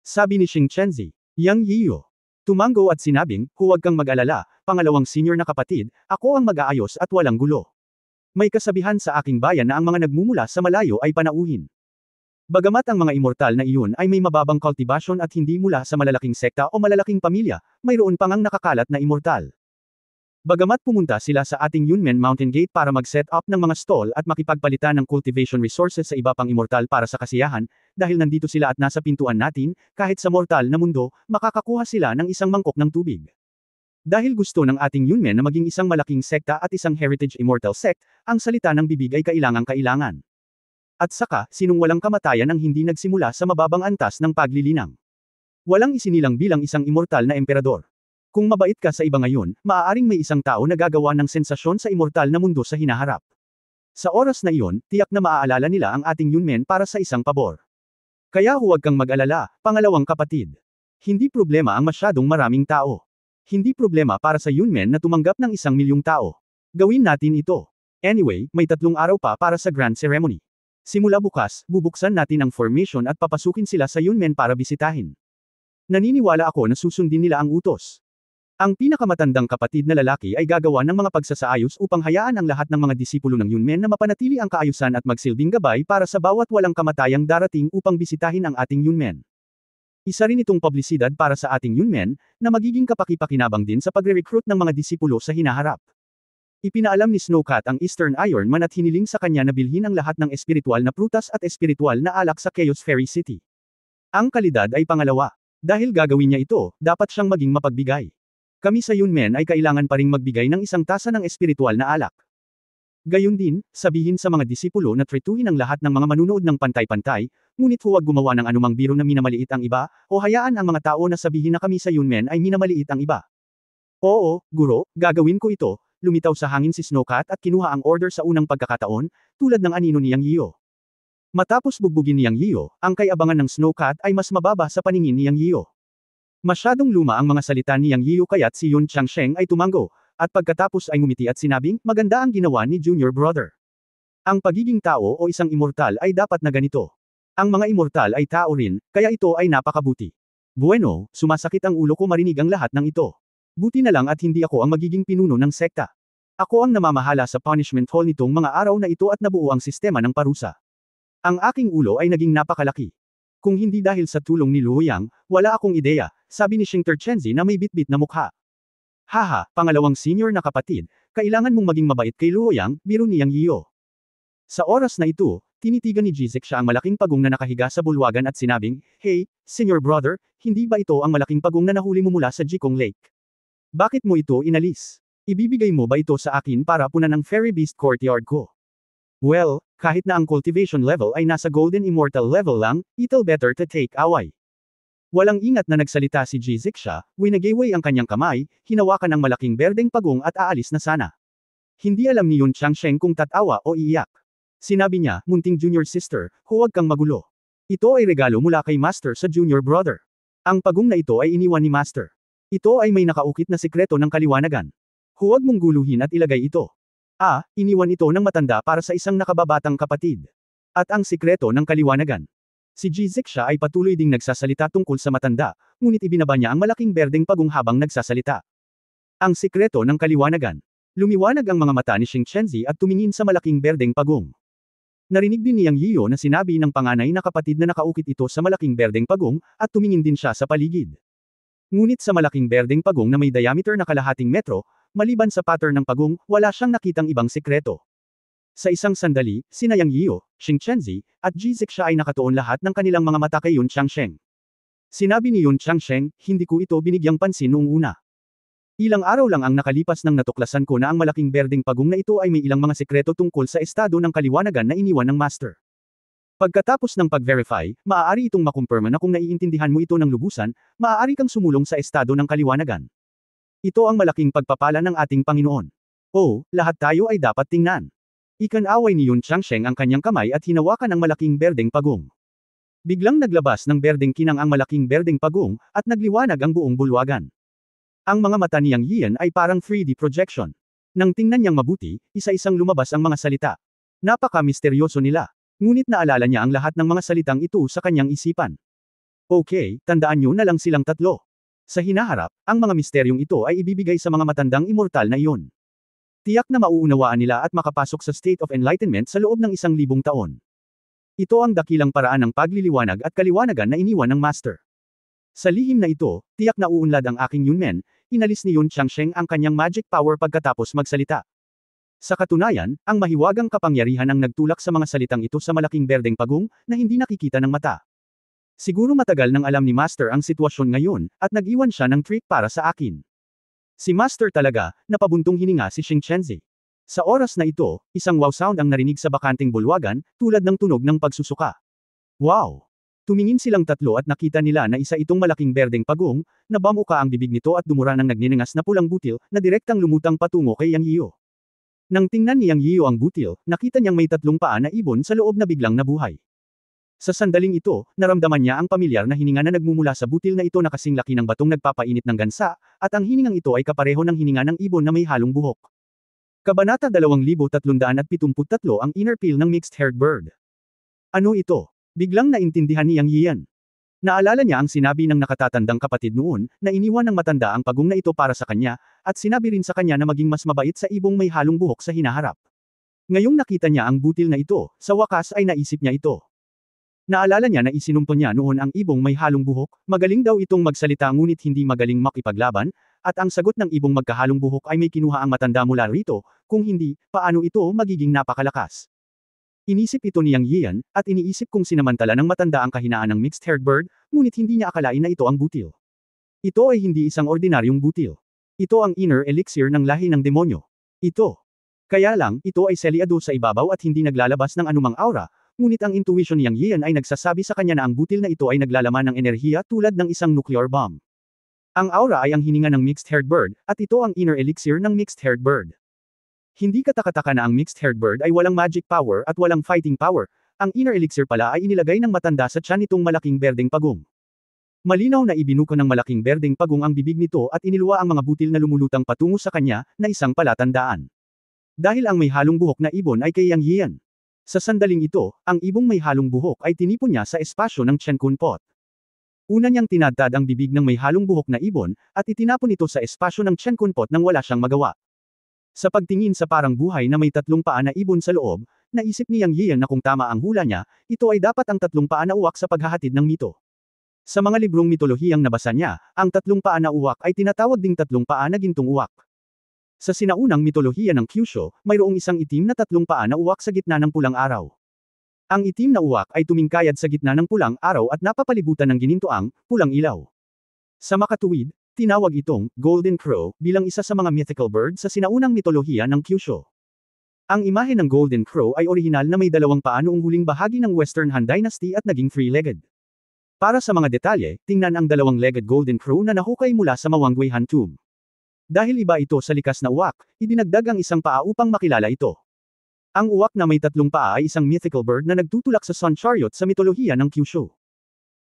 Sabi ni Xing Chenzi, Yang Yiyo. Tumango at sinabing, huwag kang mag-alala, pangalawang senior na kapatid, ako ang mag-aayos at walang gulo. May kasabihan sa aking bayan na ang mga nagmumula sa malayo ay panauhin. Bagamat ang mga immortal na iyon ay may mababang kultibasyon at hindi mula sa malalaking sekta o malalaking pamilya, mayroon pang ang nakakalat na immortal. Bagamat pumunta sila sa ating Yunmen Mountain Gate para mag-set up ng mga stall at makipagpalitan ng cultivation resources sa iba pang immortal para sa kasiyahan, dahil nandito sila at nasa pintuan natin, kahit sa mortal na mundo, makakakuha sila ng isang mangkok ng tubig. Dahil gusto ng ating Yunmen na maging isang malaking sekta at isang heritage immortal sect, ang salita ng bibig ay kailangang-kailangan. At saka, sinong walang kamatayan ang hindi nagsimula sa mababang antas ng paglilinang? Walang isinilang bilang isang immortal na emperador. Kung mabait ka sa iba ngayon, maaaring may isang tao na gagawa ng sensasyon sa immortal na mundo sa hinaharap. Sa oras na iyon, tiyak na maaalala nila ang ating Yunmen para sa isang pabor. Kaya huwag kang mag-alala, pangalawang kapatid. Hindi problema ang masyadong maraming tao. Hindi problema para sa Yunmen na tumanggap ng 1,000,000 tao. Gawin natin ito. Anyway, may 3 araw pa para sa Grand Ceremony. Simula bukas, bubuksan natin ang formation at papasukin sila sa Yunmen para bisitahin. Naniniwala ako na susundin nila ang utos. Ang pinakamatandang kapatid na lalaki ay gagawa ng mga pagsasaayos upang hayaan ang lahat ng mga disipulo ng Yunmen na mapanatili ang kaayusan at magsilbing gabay para sa bawat walang kamatayang darating upang bisitahin ang ating Yunmen. Isa rin itong publisidad para sa ating Yunmen, na magiging kapaki-pakinabang din sa pagre-recruit ng mga disipulo sa hinaharap. Ipinaalam ni Snowcat ang Eastern Iron Man at hiniling sa kanya na bilhin ang lahat ng espiritual na prutas at espiritual na alak sa Chaos Fairy City. Ang kalidad ay pangalawa. Dahil gagawin niya ito, dapat siyang maging mapagbigay. Kami sa Yunmen ay kailangan pa ring magbigay ng 1 tasa ng espiritual na alak. Gayon din, sabihin sa mga disipulo na tretuhin ang lahat ng mga manunood ng pantay-pantay, ngunit huwag gumawa ng anumang biro na minamaliit ang iba, o hayaan ang mga tao na sabihin na kami sa Yunmen ay minamaliit ang iba. Oo, guro, gagawin ko ito. Lumitaw sa hangin si Snowcat at kinuha ang order sa unang pagkakataon, tulad ng anino ni Yang Yiyo. Matapos bugbugin ni Yang Yiyo, ang kay-abangan ng Snowcat ay mas mababa sa paningin ni Yang Yiyo. Masyadong luma ang mga salita ni Yang Yiyo kaya't si Yun Changsheng ay tumango, at pagkatapos ay ngumiti at sinabing, maganda ang ginawa ni Junior Brother. Ang pagiging tao o isang immortal ay dapat na ganito. Ang mga immortal ay tao rin, kaya ito ay napakabuti. Bueno, sumasakit ang ulo ko marinig ang lahat ng ito. Buti na lang at hindi ako ang magiging pinuno ng sekta. Ako ang namamahala sa punishment hall nitong mga araw na ito at nabuo ang sistema ng parusa. Ang aking ulo ay naging napakalaki. Kung hindi dahil sa tulong ni Luo Yang, wala akong ideya, sabi ni Xing Terchenzi na may bitbit na mukha. Haha, pangalawang senior na kapatid, kailangan mong maging mabait kay Luo Yang, biro ni Yang Yiyo. Sa oras na ito, tinitigan ni Jizek siya ang malaking pagong na nakahiga sa bulwagan at sinabing, Hey, senior brother, hindi ba ito ang malaking pagong na nahuli mo mula sa Jikong Lake? Bakit mo ito inalis? Ibibigay mo ba ito sa akin para punan ang Fairy Beast Courtyard ko? Well, kahit na ang cultivation level ay nasa Golden Immortal level lang, it'll better to take away. Walang ingat na nagsalita si Jizek siya, winagiway ang kanyang kamay, hinawakan ang malaking berdeng pagong at aalis na sana. Hindi alam ni Yun Changsheng kung tatawa o iiyak. Sinabi niya, munting junior sister, huwag kang magulo. Ito ay regalo mula kay Master sa junior brother. Ang pagong na ito ay iniwan ni Master. Ito ay may nakaukit na sikreto ng kaliwanagan. Huwag mong guluhin at ilagay ito. Iniwan ito ng matanda para sa isang nakababatang kapatid. At ang sikreto ng kaliwanagan. Si Jizek siya ay patuloy ding nagsasalita tungkol sa matanda, ngunit ibinaba niya ang malaking berdeng pagong habang nagsasalita. Ang sikreto ng kaliwanagan. Lumiwanag ang mga mata ni Xing Chenzi at tumingin sa malaking berdeng pagong. Narinig din ni Yang Yiyo na sinabi ng panganay na kapatid na nakaukit ito sa malaking berdeng pagong, at tumingin din siya sa paligid. Ngunit sa malaking berdeng pagong na may diameter na kalahating metro, maliban sa pattern ng pagong, wala siyang nakitang ibang sikreto. Sa isang sandali, sina Yang Yiyo, Xing Chenzi, at Jizek siya ay nakatuon lahat ng kanilang mga mata kay Yun Changsheng. Sinabi ni Yun Changsheng, hindi ko ito binigyang pansin noong una. Ilang araw lang ang nakalipas nang natuklasan ko na ang malaking berdeng pagong na ito ay may ilang mga sikreto tungkol sa estado ng kaliwanagan na iniwan ng master. Pagkatapos ng pag-verify, maaari itong makumpirma na kung naiintindihan mo ito ng lubusan, maaari kang sumulong sa estado ng kaliwanagan. Ito ang malaking pagpapala ng ating Panginoon. Oh, lahat tayo ay dapat tingnan. Ikan-away ni Yun Changsheng ang kanyang kamay at hinawakan ang malaking berdeng pagong. Biglang naglabas ng berdeng kinang ang malaking berdeng pagong, at nagliwanag ang buong bulwagan. Ang mga mata ni Yang Yian ay parang 3D projection. Nang tingnan niyang mabuti, isa-isang lumabas ang mga salita. Napaka-misteryoso nila. Ngunit naalala niya ang lahat ng mga salitang ito sa kanyang isipan. Okay, tandaan niyo na lang silang tatlo. Sa hinaharap, ang mga misteryong ito ay ibibigay sa mga matandang immortal na iyon. Tiyak na mauunawaan nila at makapasok sa state of enlightenment sa loob ng 1,000 taon. Ito ang dakilang paraan ng pagliliwanag at kaliwanagan na iniwan ng Master. Sa lihim na ito, tiyak na uunlad ang aking Yunmen, inalis ni Yun Changsheng ang kanyang magic power pagkatapos magsalita. Sa katunayan, ang mahiwagang kapangyarihan ang nagtulak sa mga salitang ito sa malaking berdeng pagong, na hindi nakikita ng mata. Siguro matagal nang alam ni Master ang sitwasyon ngayon, at nag-iwan siya ng trick para sa akin. Si Master talaga, napabuntong hininga si Xing Chenzi. Sa oras na ito, isang wow sound ang narinig sa bakanting bulwagan, tulad ng tunog ng pagsusuka. Wow! Tumingin silang tatlo at nakita nila na isa itong malaking berdeng pagong, na bamuka ang bibig nito at dumura ng nagniningas na pulang butil, na direktang lumutang patungo kay Yang Yiyo. Nang tingnan ni Yang Yiyo ang butil, nakita niyang may 3 paa na ibon sa loob na biglang nabuhay. Sa sandaling ito, naramdaman niya ang pamilyar na hininga na nagmumula sa butil na ito na kasing laki ng batong nagpapainit ng gansa, at ang hiningang ito ay kapareho ng hininga ng ibon na may halong buhok. Kabanata 2373 ang inner peel ng mixed-haired bird. Ano ito? Biglang naintindihan ni Yang Yian. Naalala niya ang sinabi ng nakatatandang kapatid noon, na iniwan ng matanda ang pagong na ito para sa kanya, at sinabi rin sa kanya na maging mas mabait sa ibong may halong buhok sa hinaharap. Ngayong nakita niya ang butil na ito, sa wakas ay naisip niya ito. Naalala niya na isinumpo niya noon ang ibong may halong buhok, magaling daw itong magsalita ngunit hindi magaling makipaglaban, at ang sagot ng ibong magkahalong buhok ay may kinuha ang matanda mula rito, kung hindi, paano ito magiging napakalakas. Inisip ito ni Yang Yian, at iniisip kung sinamantala ng matanda ang kahinaan ng mixed-haired bird, ngunit hindi niya akalain na ito ang butil. Ito ay hindi isang ordinaryong butil. Ito ang inner elixir ng lahi ng demonyo. Ito. Kaya lang, ito ay selyado sa ibabaw at hindi naglalabas ng anumang aura, ngunit ang intuition ni Yang Yian ay nagsasabi sa kanya na ang butil na ito ay naglalaman ng enerhiya tulad ng isang nuclear bomb. Ang aura ay ang hininga ng mixed-haired bird, at ito ang inner elixir ng mixed-haired bird. Hindi katakataka na ang mixed-haired bird ay walang magic power at walang fighting power, ang inner elixir pala ay inilagay ng matanda sa tiyan nitong malaking berdeng pagong. Malinaw na ibinuko ng malaking berdeng pagong ang bibig nito at iniluwa ang mga butil na lumulutang patungo sa kanya, na isang palatandaan. Dahil ang may halong buhok na ibon ay kay Yang Yian. Sa sandaling ito, ang ibong may halong buhok ay tinipon niya sa espasyo ng Chenkun Pot. Una niyang tinadtad ang bibig ng may halong buhok na ibon, at itinapon ito sa espasyo ng Chenkun Pot nang wala siyang magawa. Sa pagtingin sa parang buhay na may tatlong paa na ibon sa loob, naisip ni Yang Yian na kung tama ang hula niya, ito ay dapat ang tatlong paa na uwak sa paghahatid ng mito. Sa mga librong mitolohiyang nabasa niya, ang tatlong paa na uwak ay tinatawag ding tatlong paa na gintong uwak. Sa sinaunang mitolohiya ng Kyushu, mayroong isang itim na tatlong paa na uwak sa gitna ng pulang araw. Ang itim na uwak ay tumingkayad sa gitna ng pulang araw at napapalibutan ng ginintoang, pulang ilaw. Sa makatuwid, tinawag itong Golden Crow bilang isa sa mga mythical bird sa sinaunang mitolohiya ng Kyushu. Ang imahe ng Golden Crow ay orihinal na may dalawang paa noong huling bahagi ng Western Han Dynasty at naging three-legged. Para sa mga detalye, tingnan ang dalawang-legged Golden Crow na nahukay mula sa Mawangway Han tomb. Dahil iba ito sa likas na uwak, idinagdag ang isang paa upang makilala ito. Ang uwak na may tatlong paa ay isang mythical bird na nagtutulak sa Sun Chariot sa mitolohiya ng Kyushu.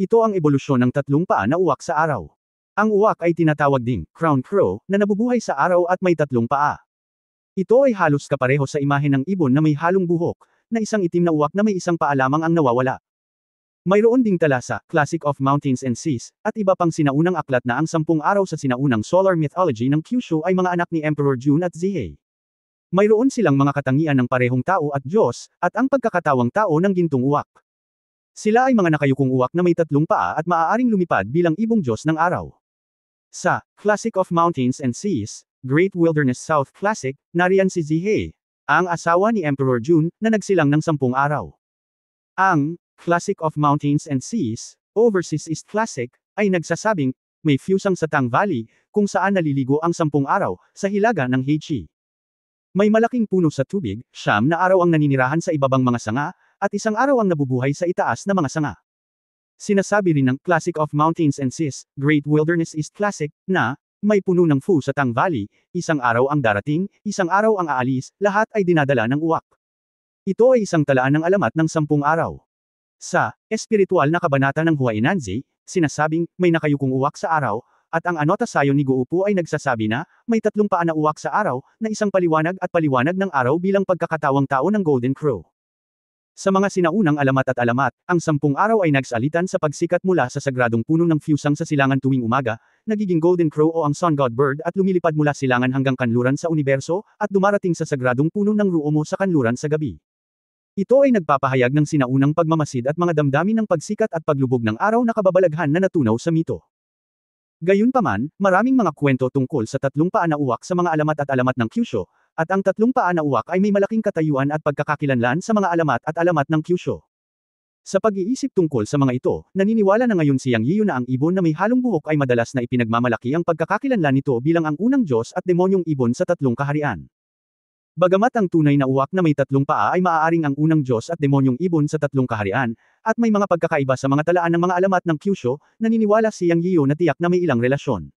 Ito ang ebolusyon ng tatlong paa na uwak sa araw. Ang uwak ay tinatawag ding Crown Crow na nabubuhay sa araw at may tatlong paa. Ito ay halos kapareho sa imahe ng ibon na may halong buhok, na isang itim na uwak na may isang paa lamang ang nawawala. Mayroon ding tala sa Classic of Mountains and Seas, at iba pang sinaunang aklat na ang 10 araw sa sinaunang solar mythology ng Kyushu ay mga anak ni Emperor Jun at Zihei. Mayroon silang mga katangian ng parehong tao at Diyos, at ang pagkakatawang tao ng gintong uwak. Sila ay mga nakayukong uwak na may tatlong paa at maaaring lumipad bilang ibong Diyos ng araw. Sa Classic of Mountains and Seas, Great Wilderness South Classic, nariyan si Zihei, ang asawa ni Emperor Jun, na nagsilang ng 10 araw. Ang Classic of Mountains and Seas, Overseas East Classic, ay nagsasabing, may fusang sa Tang Valley, kung saan naliligo ang 10 araw, sa hilaga ng Heichi. May malaking puno sa tubig, 9 na araw ang naninirahan sa ibabang mga sanga, at 1 araw ang nabubuhay sa itaas na mga sanga. Sinasabi rin ng Classic of Mountains and Seas, Great Wilderness East Classic, na, may puno ng fu sa Tang Valley, 1 araw ang darating, 1 araw ang aalis, lahat ay dinadala ng uwak. Ito ay isang talaan ng alamat ng 10 araw. Sa espiritual na kabanata ng Huainanzi, sinasabing, may nakayukong uwak sa araw, at ang anotasyon ni Guupo ay nagsasabi na, may 3 paa na uwak sa araw, na isang paliwanag at paliwanag ng araw bilang pagkakatawang tao ng Golden Crow. Sa mga sinaunang alamat at alamat, ang 10 araw ay nagsalitan sa pagsikat mula sa sagradong puno ng fusang sa silangan tuwing umaga, nagiging Golden Crow o ang Sun God Bird at lumilipad mula silangan hanggang kanluran sa universo, at dumarating sa sagradong puno ng Ruomo sa kanluran sa gabi. Ito ay nagpapahayag ng sinaunang pagmamasid at mga damdamin ng pagsikat at paglubog ng araw na kababalaghan na natunaw sa mito. Gayunpaman, maraming mga kwento tungkol sa 3 paa na uwak sa mga alamat at alamat ng Kyushu, at ang 3 paa na uwak ay may malaking katayuan at pagkakakilanlan sa mga alamat at alamat ng Kyushu. Sa pag-iisip tungkol sa mga ito, naniniwala na ngayon si Yang Yiu na ang ibon na may halong buhok ay madalas na ipinagmamalaki ang pagkakakilanlan nito bilang ang unang Diyos at demonyong ibon sa 3 kaharian. Bagamat ang tunay na uwak na may 3 paa ay maaaring ang unang Diyos at demonyong ibon sa 3 kaharian, at may mga pagkakaiba sa mga talaan ng mga alamat ng Kyushu, naniniwala si Yang Yiu na tiyak na may ilang relasyon.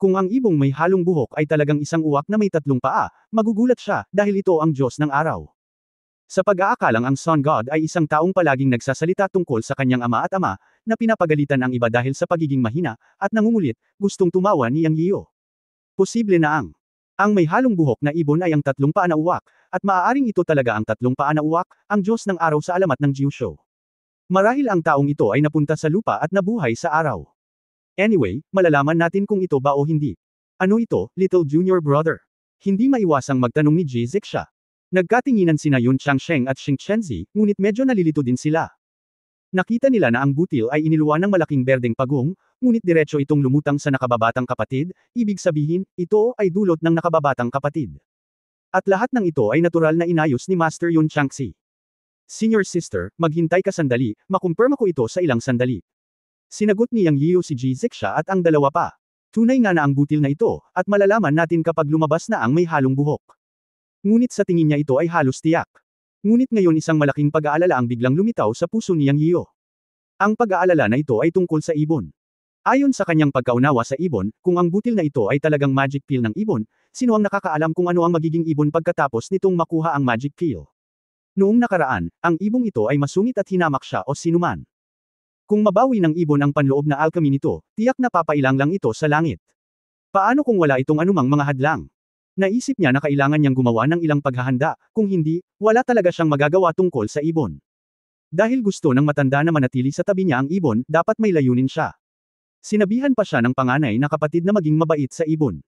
Kung ang ibong may halong buhok ay talagang isang uwak na may 3 paa, magugulat siya, dahil ito ang Diyos ng araw. Sa pag-aakalang ang Sun God ay isang taong palaging nagsasalita tungkol sa kanyang ama at ama, na pinapagalitan ang iba dahil sa pagiging mahina, at nangungulit, gustong tumawa ni Yang Yiyo. Posible na ang may halong buhok na ibon ay ang tatlong paa na uwak, at maaaring ito talaga ang tatlong paa na uwak, ang Diyos ng araw sa alamat ng Jiusho. Marahil ang taong ito ay napunta sa lupa at nabuhay sa araw. Anyway, malalaman natin kung ito ba o hindi. Ano ito, little junior brother? Hindi maiwasang magtanong ni Jizik siya. Nagkatinginan sina Yun Changsheng at Xing Chenzi, ngunit medyo nalilito din sila. Nakita nila na ang butil ay iniluwa ng malaking berdeng pagong, ngunit diretso itong lumutang sa nakababatang kapatid, ibig sabihin, ito ay dulot ng nakababatang kapatid. At lahat ng ito ay natural na inayos ni Master Yun Changxi. Senior sister, maghintay ka sandali, makumpirma ko ito sa ilang sandali. Sinagot ni Yang Yiyo si Jizik siya at ang dalawa pa. Tunay nga na ang butil na ito, at malalaman natin kapag lumabas na ang may halong buhok. Ngunit sa tingin niya ito ay halos tiyak. Ngunit ngayon isang malaking pag-aalala ang biglang lumitaw sa puso ni Yang Yiyo. Ang pag-aalala na ito ay tungkol sa ibon. Ayon sa kanyang pagkaunawa sa ibon, kung ang butil na ito ay talagang magic pill ng ibon, sino ang nakakaalam kung ano ang magiging ibon pagkatapos nitong makuha ang magic pill? Noong nakaraan, ang ibong ito ay masungit at hinamak siya o sinuman. Kung mabawi ng ibon ang panloob na alchemy nito, tiyak na papailang lang ito sa langit. Paano kung wala itong anumang mga hadlang? Naisip niya na kailangan niyang gumawa ng ilang paghahanda, kung hindi, wala talaga siyang magagawa tungkol sa ibon. Dahil gusto ng matanda na manatili sa tabi niya ang ibon, dapat may layunin siya. Sinabihan pa siya ng panganay na kapatid na maging mabait sa ibon.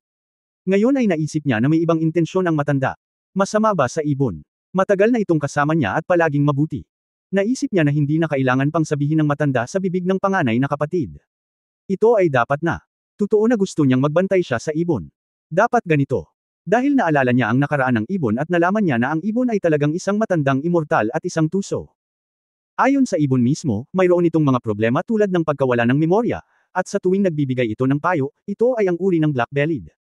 Ngayon ay naisip niya na may ibang intensyon ang matanda. Masama ba sa ibon? Matagal na itong kasama niya at palaging mabuti. Naisip niya na hindi na kailangan pang sabihin ng matanda sa bibig ng panganay na kapatid. Ito ay dapat na. Totoo na gusto niyang magbantay siya sa ibon. Dapat ganito. Dahil naalala niya ang nakaraan ng ibon at nalaman niya na ang ibon ay talagang isang matandang immortal at isang tuso. Ayon sa ibon mismo, mayroon itong mga problema tulad ng pagkawala ng memorya, at sa tuwing nagbibigay ito ng payo, ito ay ang uri ng black-bellied.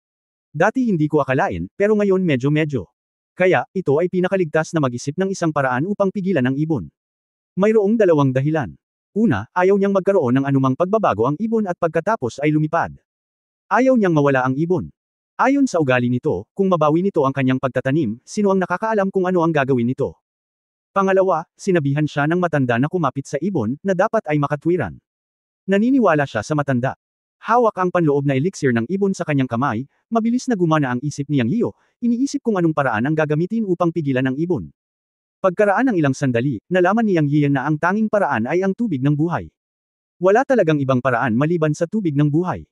Dati hindi ko akalain, pero ngayon medyo-medyo. Kaya, ito ay pinakaligtas na mag-isip ng isang paraan upang pigilan ang ibon. Mayroong dalawang dahilan. Una, ayaw niyang magkaroon ng anumang pagbabago ang ibon at pagkatapos ay lumipad. Ayaw niyang mawala ang ibon. Ayon sa ugali nito, kung mabawi nito ang kanyang pagtatanim, sino ang nakakaalam kung ano ang gagawin nito? Pangalawa, sinabihan siya ng matanda na kumapit sa ibon, na dapat ay makatwiran. Naniniwala siya sa matanda. Hawak ang panloob na elixir ng ibon sa kanyang kamay, mabilis na gumana ang isip ni Yang Yiyo, iniisip kung anong paraan ang gagamitin upang pigilan ang ibon. Pagkaraan ng ilang sandali, nalaman ni Yang Yiyo na ang tanging paraan ay ang tubig ng buhay. Wala talagang ibang paraan maliban sa tubig ng buhay.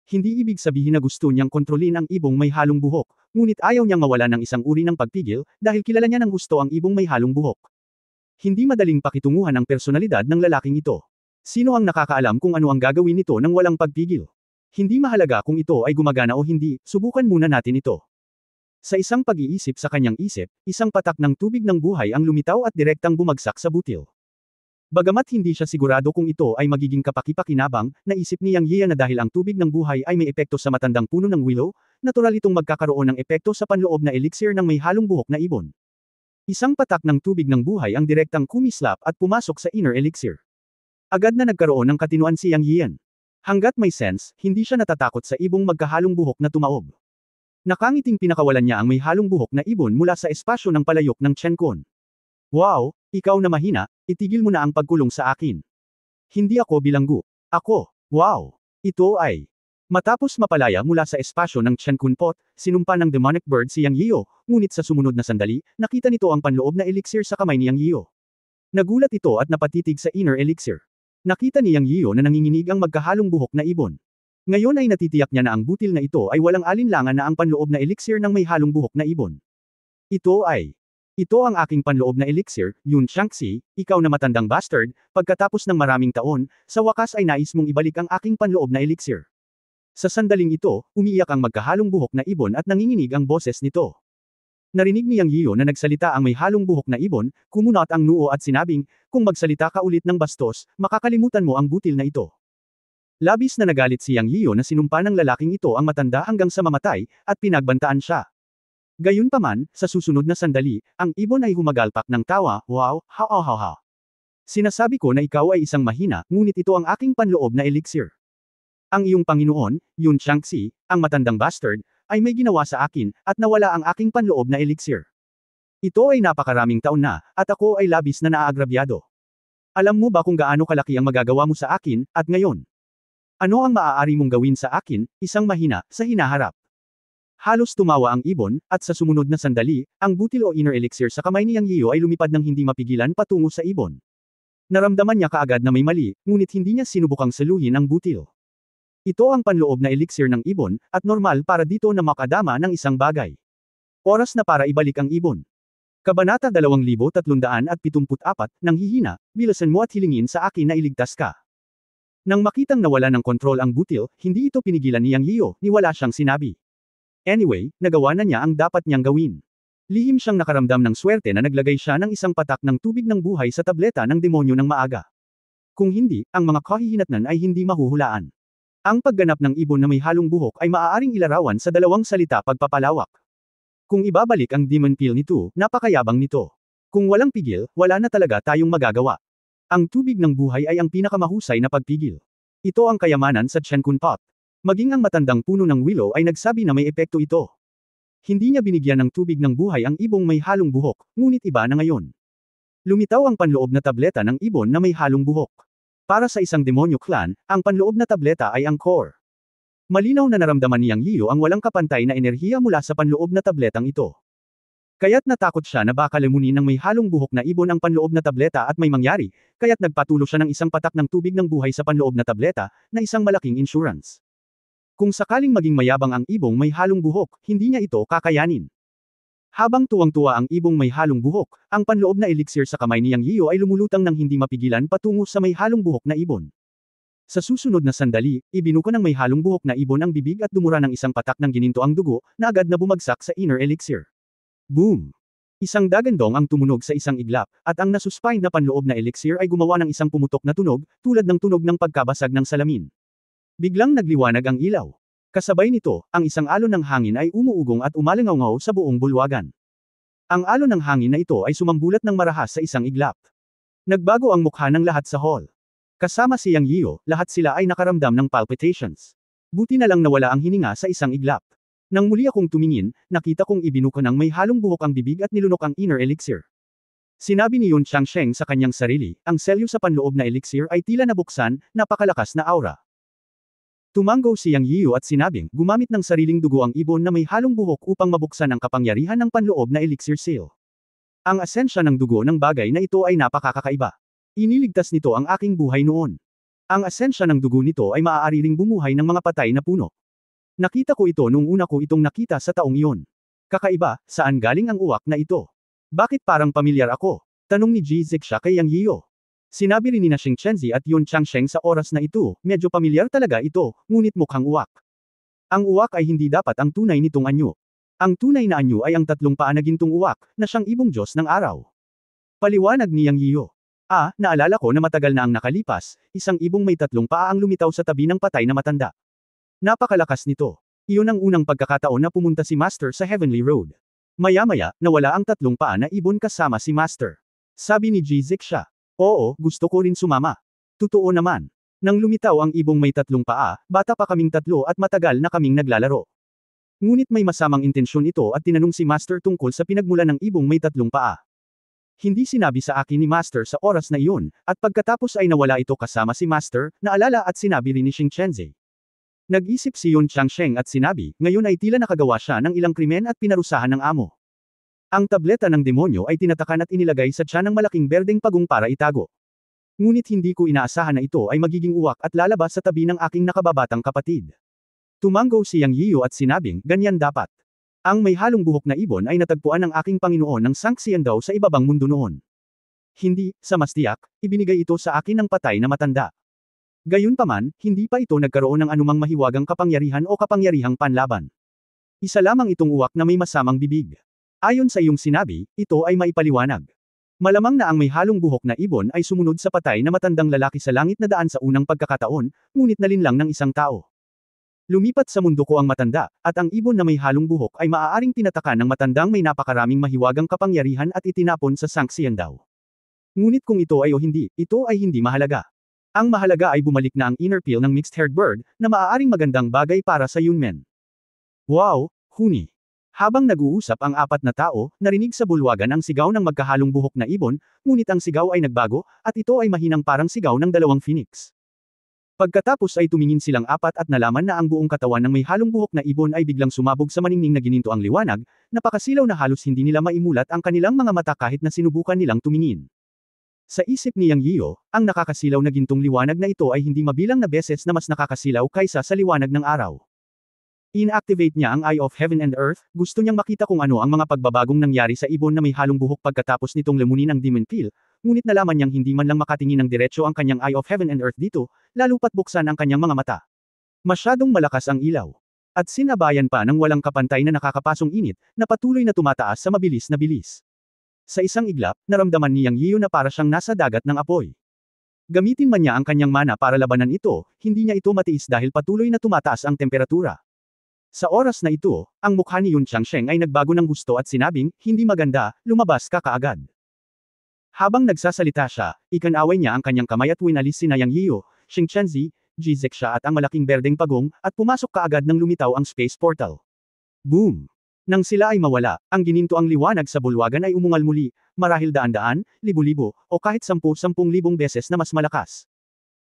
Hindi ibig sabihin na gusto niyang kontrolin ang ibong may halong buhok, ngunit ayaw niyang mawala ng isang uri ng pagpigil, dahil kilala niya ng gusto ang ibong may halong buhok. Hindi madaling pakitunguhan ang personalidad ng lalaking ito. Sino ang nakakaalam kung ano ang gagawin nito nang walang pagpigil? Hindi mahalaga kung ito ay gumagana o hindi, subukan muna natin ito. Sa isang pag-iisip sa kanyang isip, isang patak ng tubig ng buhay ang lumitaw at direktang bumagsak sa butil. Bagamat hindi siya sigurado kung ito ay magiging kapaki-pakinabang, naisip ni Yang Yiyo na dahil ang tubig ng buhay ay may epekto sa matandang puno ng willow, natural itong magkakaroon ng epekto sa panloob na elixir ng may halong buhok na ibon. Isang patak ng tubig ng buhay ang direktang kumislap at pumasok sa inner elixir. Agad na nagkaroon ng katinuan si Yang Yiyan. Hanggat may sense, hindi siya natatakot sa ibong magkahalong buhok na tumaob. Nakangiting pinakawalan niya ang may halong buhok na ibon mula sa espasyo ng palayok ng Chen Kun. Wow, ikaw na mahina, itigil mo na ang pagkulong sa akin. Hindi ako bilanggo. Ako, wow, ito ay. Matapos mapalaya mula sa espasyo ng Chen Kun Pot, sinumpa ng demonic bird si Yang Yiyo, ngunit sa sumunod na sandali, nakita nito ang panloob na elixir sa kamay ni Yang Yiyo. Nagulat ito at napatitig sa inner elixir. Nakita ni Yang Yiyo na nanginginig ang magkahalong buhok na ibon. Ngayon ay natitiyak niya na ang butil na ito ay walang alinlangan na ang panloob na elixir ng may halong buhok na ibon. Ito ang aking panloob na elixir, Yun Changxi, ikaw na matandang bastard, pagkatapos ng maraming taon, sa wakas ay nais mong ibalik ang aking panloob na elixir. Sa sandaling ito, umiiyak ang magkahalong buhok na ibon at nanginginig ang boses nito. Narinig ni Yang Yiyo na nagsalita ang may halong buhok na ibon, kumunot ang noo at sinabing, kung magsalita ka ulit ng bastos, makakalimutan mo ang butil na ito. Labis na nagalit si Yang Yiyo na sinumpa ng lalaking ito ang matanda hanggang sa mamatay, at pinagbantaan siya. Gayunpaman, sa susunod na sandali, ang ibon ay humagalpak ng tawa, wow, ha. Sinasabi ko na ikaw ay isang mahina, ngunit ito ang aking panloob na elixir. Ang iyong Panginoon, Yun Changxi, ang matandang bastard, ay may ginawa sa akin, at nawala ang aking panloob na elixir. Ito ay napakaraming taon na, at ako ay labis na naaagrabyado. Alam mo ba kung gaano kalaki ang magagawa mo sa akin, at ngayon? Ano ang maaari mong gawin sa akin, isang mahina, sa hinaharap? Halos tumawa ang ibon, at sa sumunod na sandali, ang butil o inner elixir sa kamay ni Yang Yiyo ay lumipad ng hindi mapigilan patungo sa ibon. Naramdaman niya kaagad na may mali, ngunit hindi niya sinubukang saluhin ang butil. Ito ang panloob na elixir ng ibon, at normal para dito na makadama ng isang bagay. Oras na para ibalik ang ibon. Kabanata 2374, nang hihina, bilasan mo at hilingin sa akin na iligtas ka. Nang makitang nawala ng kontrol ang butil, hindi ito pinigilan ni Yang Yiyo, ni wala siyang sinabi. Anyway, nagawa na niya ang dapat niyang gawin. Lihim siyang nakaramdam ng swerte na naglagay siya ng isang patak ng tubig ng buhay sa tableta ng demonyo ng maaga. Kung hindi, ang mga kahihinatnan ay hindi mahuhulaan. Ang pagganap ng ibon na may halong buhok ay maaaring ilarawan sa dalawang salita pagpapalawak. Kung ibabalik ang demon pill nito, napakayabang nito. Kung walang pigil, wala na talaga tayong magagawa. Ang tubig ng buhay ay ang pinakamahusay na pagpigil. Ito ang kayamanan sa Chenkun Pot. Maging ang matandang puno ng willow ay nagsabi na may epekto ito. Hindi niya binigyan ng tubig ng buhay ang ibong may halong buhok, ngunit iba na ngayon. Lumitaw ang panloob na tableta ng ibon na may halong buhok. Para sa isang demonyo clan, ang panloob na tableta ay ang core. Malinaw na naramdaman ni Yang Yiyo ang walang kapantay na enerhiya mula sa panloob na tabletang ito. Kaya't natakot siya na baka lamunin ng may halong buhok na ibon ang panloob na tableta at may mangyari, kaya't nagpatulo siya ng isang patak ng tubig ng buhay sa panloob na tableta, na isang malaking insurance. Kung sakaling maging mayabang ang ibong may halong buhok, hindi niya ito kakayanin. Habang tuwang-tuwa ang ibong may halong buhok, ang panloob na elixir sa kamay ni Yang Yiyo ay lumulutang ng hindi mapigilan patungo sa may halong buhok na ibon. Sa susunod na sandali, ibinuko ng may halong buhok na ibon ang bibig at dumura ng isang patak ng gininto ang dugo, na agad na bumagsak sa inner elixir. Boom! Isang dagandong ang tumunog sa isang iglap, at ang nasuspine na panloob na elixir ay gumawa ng isang pumutok na tunog, tulad ng tunog ng pagkabasag ng salamin. Biglang nagliwanag ang ilaw. Kasabay nito, ang isang alon ng hangin ay umuugong at umalingaw sa buong bulwagan. Ang alon ng hangin na ito ay sumambulat ng marahas sa isang iglap. Nagbago ang mukha ng lahat sa hall. Kasama si Yang Yiyo, lahat sila ay nakaramdam ng palpitations. Buti na lang nawala ang hininga sa isang iglap. Nang muli akong tumingin, nakita kong ibinuko ng may halong buhok ang bibig at nilunok ang inner elixir. Sinabi ni Yun Changsheng sa kanyang sarili, ang selyo sa panloob na elixir ay tila nabuksan, napakalakas na aura. Tumango si Yang Yiyo at sinabing, gumamit ng sariling dugo ang ibon na may halong buhok upang mabuksan ang kapangyarihan ng panloob na elixir seal. Ang asensya ng dugo ng bagay na ito ay napakakaiba. Iniligtas nito ang aking buhay noon. Ang asensya ng dugo nito ay maaari ring bumuhay ng mga patay na puno. Nakita ko ito nung una ko itong nakita sa taong iyon. Kakaiba, saan galing ang uwak na ito? Bakit parang pamilyar ako? Tanong ni Ji Zixian kay Yang Yiyo. Sinabi rin ni Xing Chenzi at Yun Changsheng sa oras na ito, medyo pamilyar talaga ito, ngunit mukhang uwak. Ang uwak ay hindi dapat ang tunay nitong anyo. Ang tunay na anyo ay ang tatlong paa na gintong uwak, na siyang ibong Diyos ng araw. Paliwanag ni Yang Yiyo. Naalala ko na matagal na ang nakalipas, isang ibong may tatlong paa ang lumitaw sa tabi ng patay na matanda. Napakalakas nito. Iyon ang unang pagkakataon na pumunta si Master sa Heavenly Road. Maya-maya, nawala ang tatlong paa na ibon kasama si Master. Sabi ni Ji Zixian. Oo, gusto ko rin sumama. Totoo naman. Nang lumitaw ang ibong may tatlong paa, bata pa kaming tatlo at matagal na kaming naglalaro. Ngunit may masamang intensyon ito at tinanong si Master tungkol sa pinagmulan ng ibong may tatlong paa. Hindi sinabi sa akin ni Master sa oras na iyon, at pagkatapos ay nawala ito kasama si Master, naalala at sinabi rin ni Xing Chenzi. Nag-isip si Yun Changsheng at sinabi, ngayon ay tila nakagawa siya ng ilang krimen at pinarusahan ng amo. Ang tableta ng demonyo ay tinatakan at inilagay sa tiyan ng malaking berdeng pagong para itago. Ngunit hindi ko inaasahan na ito ay magiging uwak at lalabas sa tabi ng aking nakababatang kapatid. Tumango si Yang Yiyo at sinabing, ganyan dapat. Ang may halong buhok na ibon ay natagpuan ng aking Panginoon ng Sanxian daw sa ibabang mundo noon. Hindi, sa mas tiyak, ibinigay ito sa akin ng patay na matanda. Gayunpaman, hindi pa ito nagkaroon ng anumang mahiwagang kapangyarihan o kapangyarihang panlaban. Isa lamang itong uwak na may masamang bibig. Ayon sa iyong sinabi, ito ay maipaliwanag. Malamang na ang may halong buhok na ibon ay sumunod sa patay na matandang lalaki sa langit na daan sa unang pagkakataon, ngunit nalinlang ng isang tao. Lumipat sa mundo ko ang matanda, at ang ibon na may halong buhok ay maaaring tinatakan ng matandang may napakaraming mahiwagang kapangyarihan at itinapon sa Sanxian daw. Ngunit kung ito ay o hindi, ito ay hindi mahalaga. Ang mahalaga ay bumalik na ang inner peel ng mixed-haired bird, na maaaring magandang bagay para sa Yunmen. Wow, Huni. Habang nag-uusap ang apat na tao, narinig sa bulwagan ang sigaw ng magkahalong buhok na ibon, ngunit ang sigaw ay nagbago, at ito ay mahinang parang sigaw ng dalawang phoenix. Pagkatapos ay tumingin silang apat at nalaman na ang buong katawan ng may halong buhok na ibon ay biglang sumabog sa maningning na gininto ang liwanag, napakasilaw na halos hindi nila maimulat ang kanilang mga mata kahit na sinubukan nilang tumingin. Sa isip ni Yang Yiyo, ang nakakasilaw na gintong liwanag na ito ay hindi mabilang na beses na mas nakakasilaw kaysa sa liwanag ng araw. Inactivate niya ang Eye of Heaven and Earth, gusto niyang makita kung ano ang mga pagbabagong nangyari sa ibon na may halong buhok pagkatapos nitong lamunin ang Demon Peel, ngunit nalaman niyang hindi man lang makatingin ng diretso ang kanyang Eye of Heaven and Earth dito, lalo pat buksan ang kanyang mga mata. Masyadong malakas ang ilaw. At sinabayan pa ng walang kapantay na nakakapasong init, na patuloy na tumataas sa mabilis na bilis. Sa isang iglap, naramdaman ni Yang Yiyo na para siyang nasa dagat ng apoy. Gamitin man niya ang kanyang mana para labanan ito, hindi niya ito matiis dahil patuloy na tumataas ang temperatura. Sa oras na ito, ang mukha ni Yun Changsheng ay nagbago ng gusto at sinabing, hindi maganda, lumabas ka kaagad. Habang nagsasalita siya, ikanaway niya ang kanyang kamay at winalis sina Yang Yiyo, Xing Chenzi, Ji Zexia at ang malaking berdeng pagong, at pumasok kaagad nang lumitaw ang space portal. Boom! Nang sila ay mawala, ang gininto ang liwanag sa bulwagan ay umungal muli, marahil daan-daan, libo-libo, o kahit 10,000 beses na mas malakas.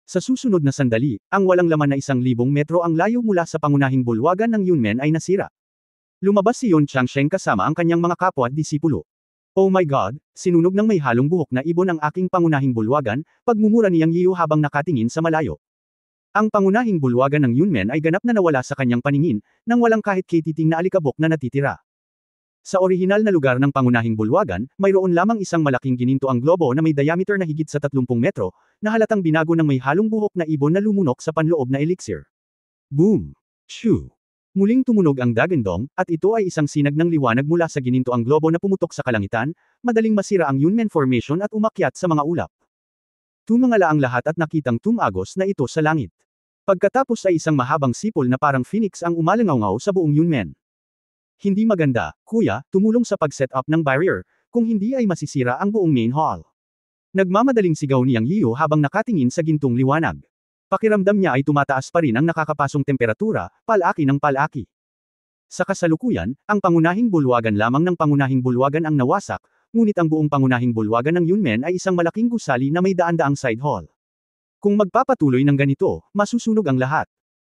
Sa susunod na sandali, ang walang laman na 1,000 metro ang layo mula sa pangunahing bulwagan ng Yunmen ay nasira. Lumabas si Yun Changsheng kasama ang kanyang mga kapwa at disipulo. Oh my God, sinunog ng may halong buhok na ibon ang aking pangunahing bulwagan, pagmumura ni Yang Yiyo habang nakatingin sa malayo. Ang pangunahing bulwagan ng Yunmen ay ganap na nawala sa kanyang paningin, nang walang kahit kititing na alikabok na natitira. Sa orihinal na lugar ng pangunahing bulwagan, mayroon lamang isang malaking gininto ang globo na may diameter na higit sa 30 metro, na halatang binago ng may halong buhok na ibon na lumunok sa panloob na elixir. Boom! Shoo! Muling tumunog ang dagandong, at ito ay isang sinag ng liwanag mula sa gininto ang globo na pumutok sa kalangitan, madaling masira ang Yunmen formation at umakyat sa mga ulap. Tumangala ang lahat at nakitang tumagos na ito sa langit. Pagkatapos ay isang mahabang sipol na parang phoenix ang umalangaw sa buong Yunmen. Hindi maganda, kuya, tumulong sa pag-set up ng barrier, kung hindi ay masisira ang buong main hall. Nagmamadaling sigaw ni Yang Yiyo habang nakatingin sa gintong liwanag. Pakiramdam niya ay tumataas pa rin ang nakakapasong temperatura, palaki ng palaki. Sa kasalukuyan, ang pangunahing bulwagan lamang ng pangunahing bulwagan ang nawasak, ngunit ang buong pangunahing bulwagan ng Yunmen ay isang malaking gusali na may daan-daang side hall. Kung magpapatuloy ng ganito, masusunog ang lahat.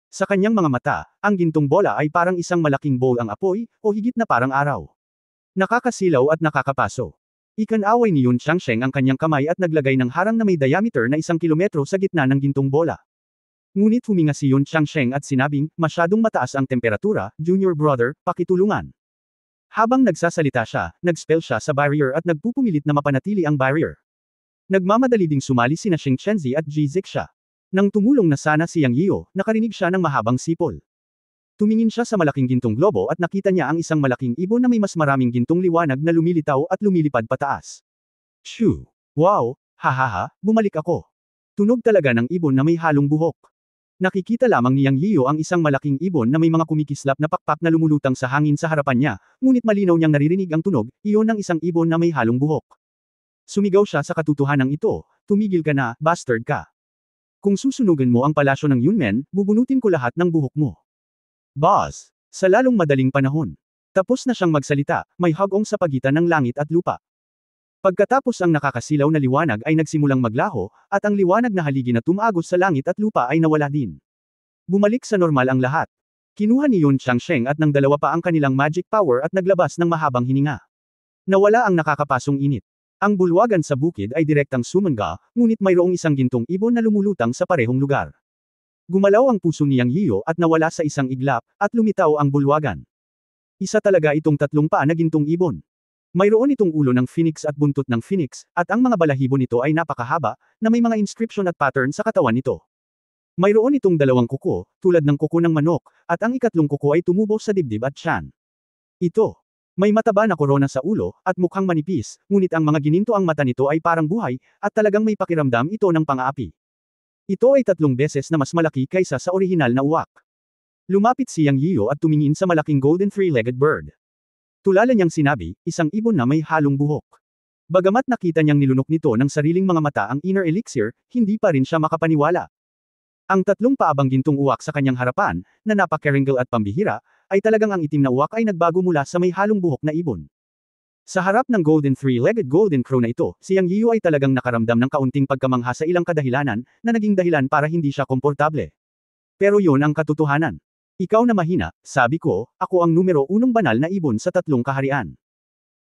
Sa kanyang mga mata, ang gintong bola ay parang isang malaking bowl ang apoy, o higit na parang araw. Nakakasilaw at nakakapaso. Ikanaway ni Yun Changsheng ang kanyang kamay at naglagay ng harang na may diameter na 1 kilometro sa gitna ng gintong bola. Ngunit huminga si Yun Changsheng at sinabing, masyadong mataas ang temperatura, junior brother, pakitulungan. Habang nagsasalita siya, nag-spell siya sa barrier at nagpupumilit na mapanatili ang barrier. Nagmamadali ding sumali sina Xing Chenzi at Ji Zexia. Nang tumulong na sana si Yang Yiyo, nakarinig siya ng mahabang sipol. Tumingin siya sa malaking gintong globo at nakita niya ang isang malaking ibon na may mas maraming gintong liwanag na lumilitaw at lumilipad pataas. Shoo! Wow! Hahaha, bumalik ako. Tunog talaga ng ibon na may halong buhok. Nakikita lamang ni Yang Yiyo ang isang malaking ibon na may mga kumikislap na pakpak na lumulutang sa hangin sa harapan niya, ngunit malinaw niyang naririnig ang tunog, iyon ng isang ibon na may halong buhok. Sumigaw siya sa katotohanan ito, tumigil ka na, bastard ka. Kung susunugin mo ang palasyo ng Yunmen, bubunutin ko lahat ng buhok mo. Boss! Sa lalong madaling panahon. Tapos na siyang magsalita, may hagong sa pagitan ng langit at lupa. Pagkatapos ang nakakasilaw na liwanag ay nagsimulang maglaho, at ang liwanag na haligi na tumagos sa langit at lupa ay nawala din. Bumalik sa normal ang lahat. Kinuha ni Yun Changsheng at ng dalawa pa ang kanilang magic power at naglabas ng mahabang hininga. Nawala ang nakakapasong init. Ang bulwagan sa bukid ay direktang sumangga, ngunit mayroong isang gintong ibon na lumulutang sa parehong lugar. Gumalaw ang puso ni Yang Yiyo at nawala sa isang iglap, at lumitaw ang bulwagan. Isa talaga itong tatlong paa na gintong ibon. Mayroon itong ulo ng phoenix at buntot ng phoenix, at ang mga balahibo nito ay napakahaba, na may mga inscription at pattern sa katawan nito. Mayroon itong dalawang kuko, tulad ng kuko ng manok, at ang ikatlong kuko ay tumubo sa dibdib at tiyan. Ito. May mataba na korona sa ulo, at mukhang manipis, ngunit ang mga gininto ang mata nito ay parang buhay, at talagang may pakiramdam ito ng pang-aapi. Ito ay 3 beses na mas malaki kaysa sa orihinal na uwak. Lumapit si Yang Yiyo at tumingin sa malaking golden three-legged bird. Tulala niyang sinabi, isang ibon na may halong buhok. Bagamat nakita niyang nilunok nito ng sariling mga mata ang inner elixir, hindi pa rin siya makapaniwala. Ang 3 paabang gintong uwak sa kanyang harapan, na napaka-keringle at pambihira, ay talagang ang itim na uwak ay nagbago mula sa may halong buhok na ibon. Sa harap ng golden three-legged golden crow na ito, si Yang Yiyu ay talagang nakaramdam ng kaunting pagkamangha sa ilang kadahilanan, na naging dahilan para hindi siya komportable. Pero yon ang katotohanan. Ikaw na mahina, sabi ko, ako ang numero unong banal na ibon sa tatlong kaharian.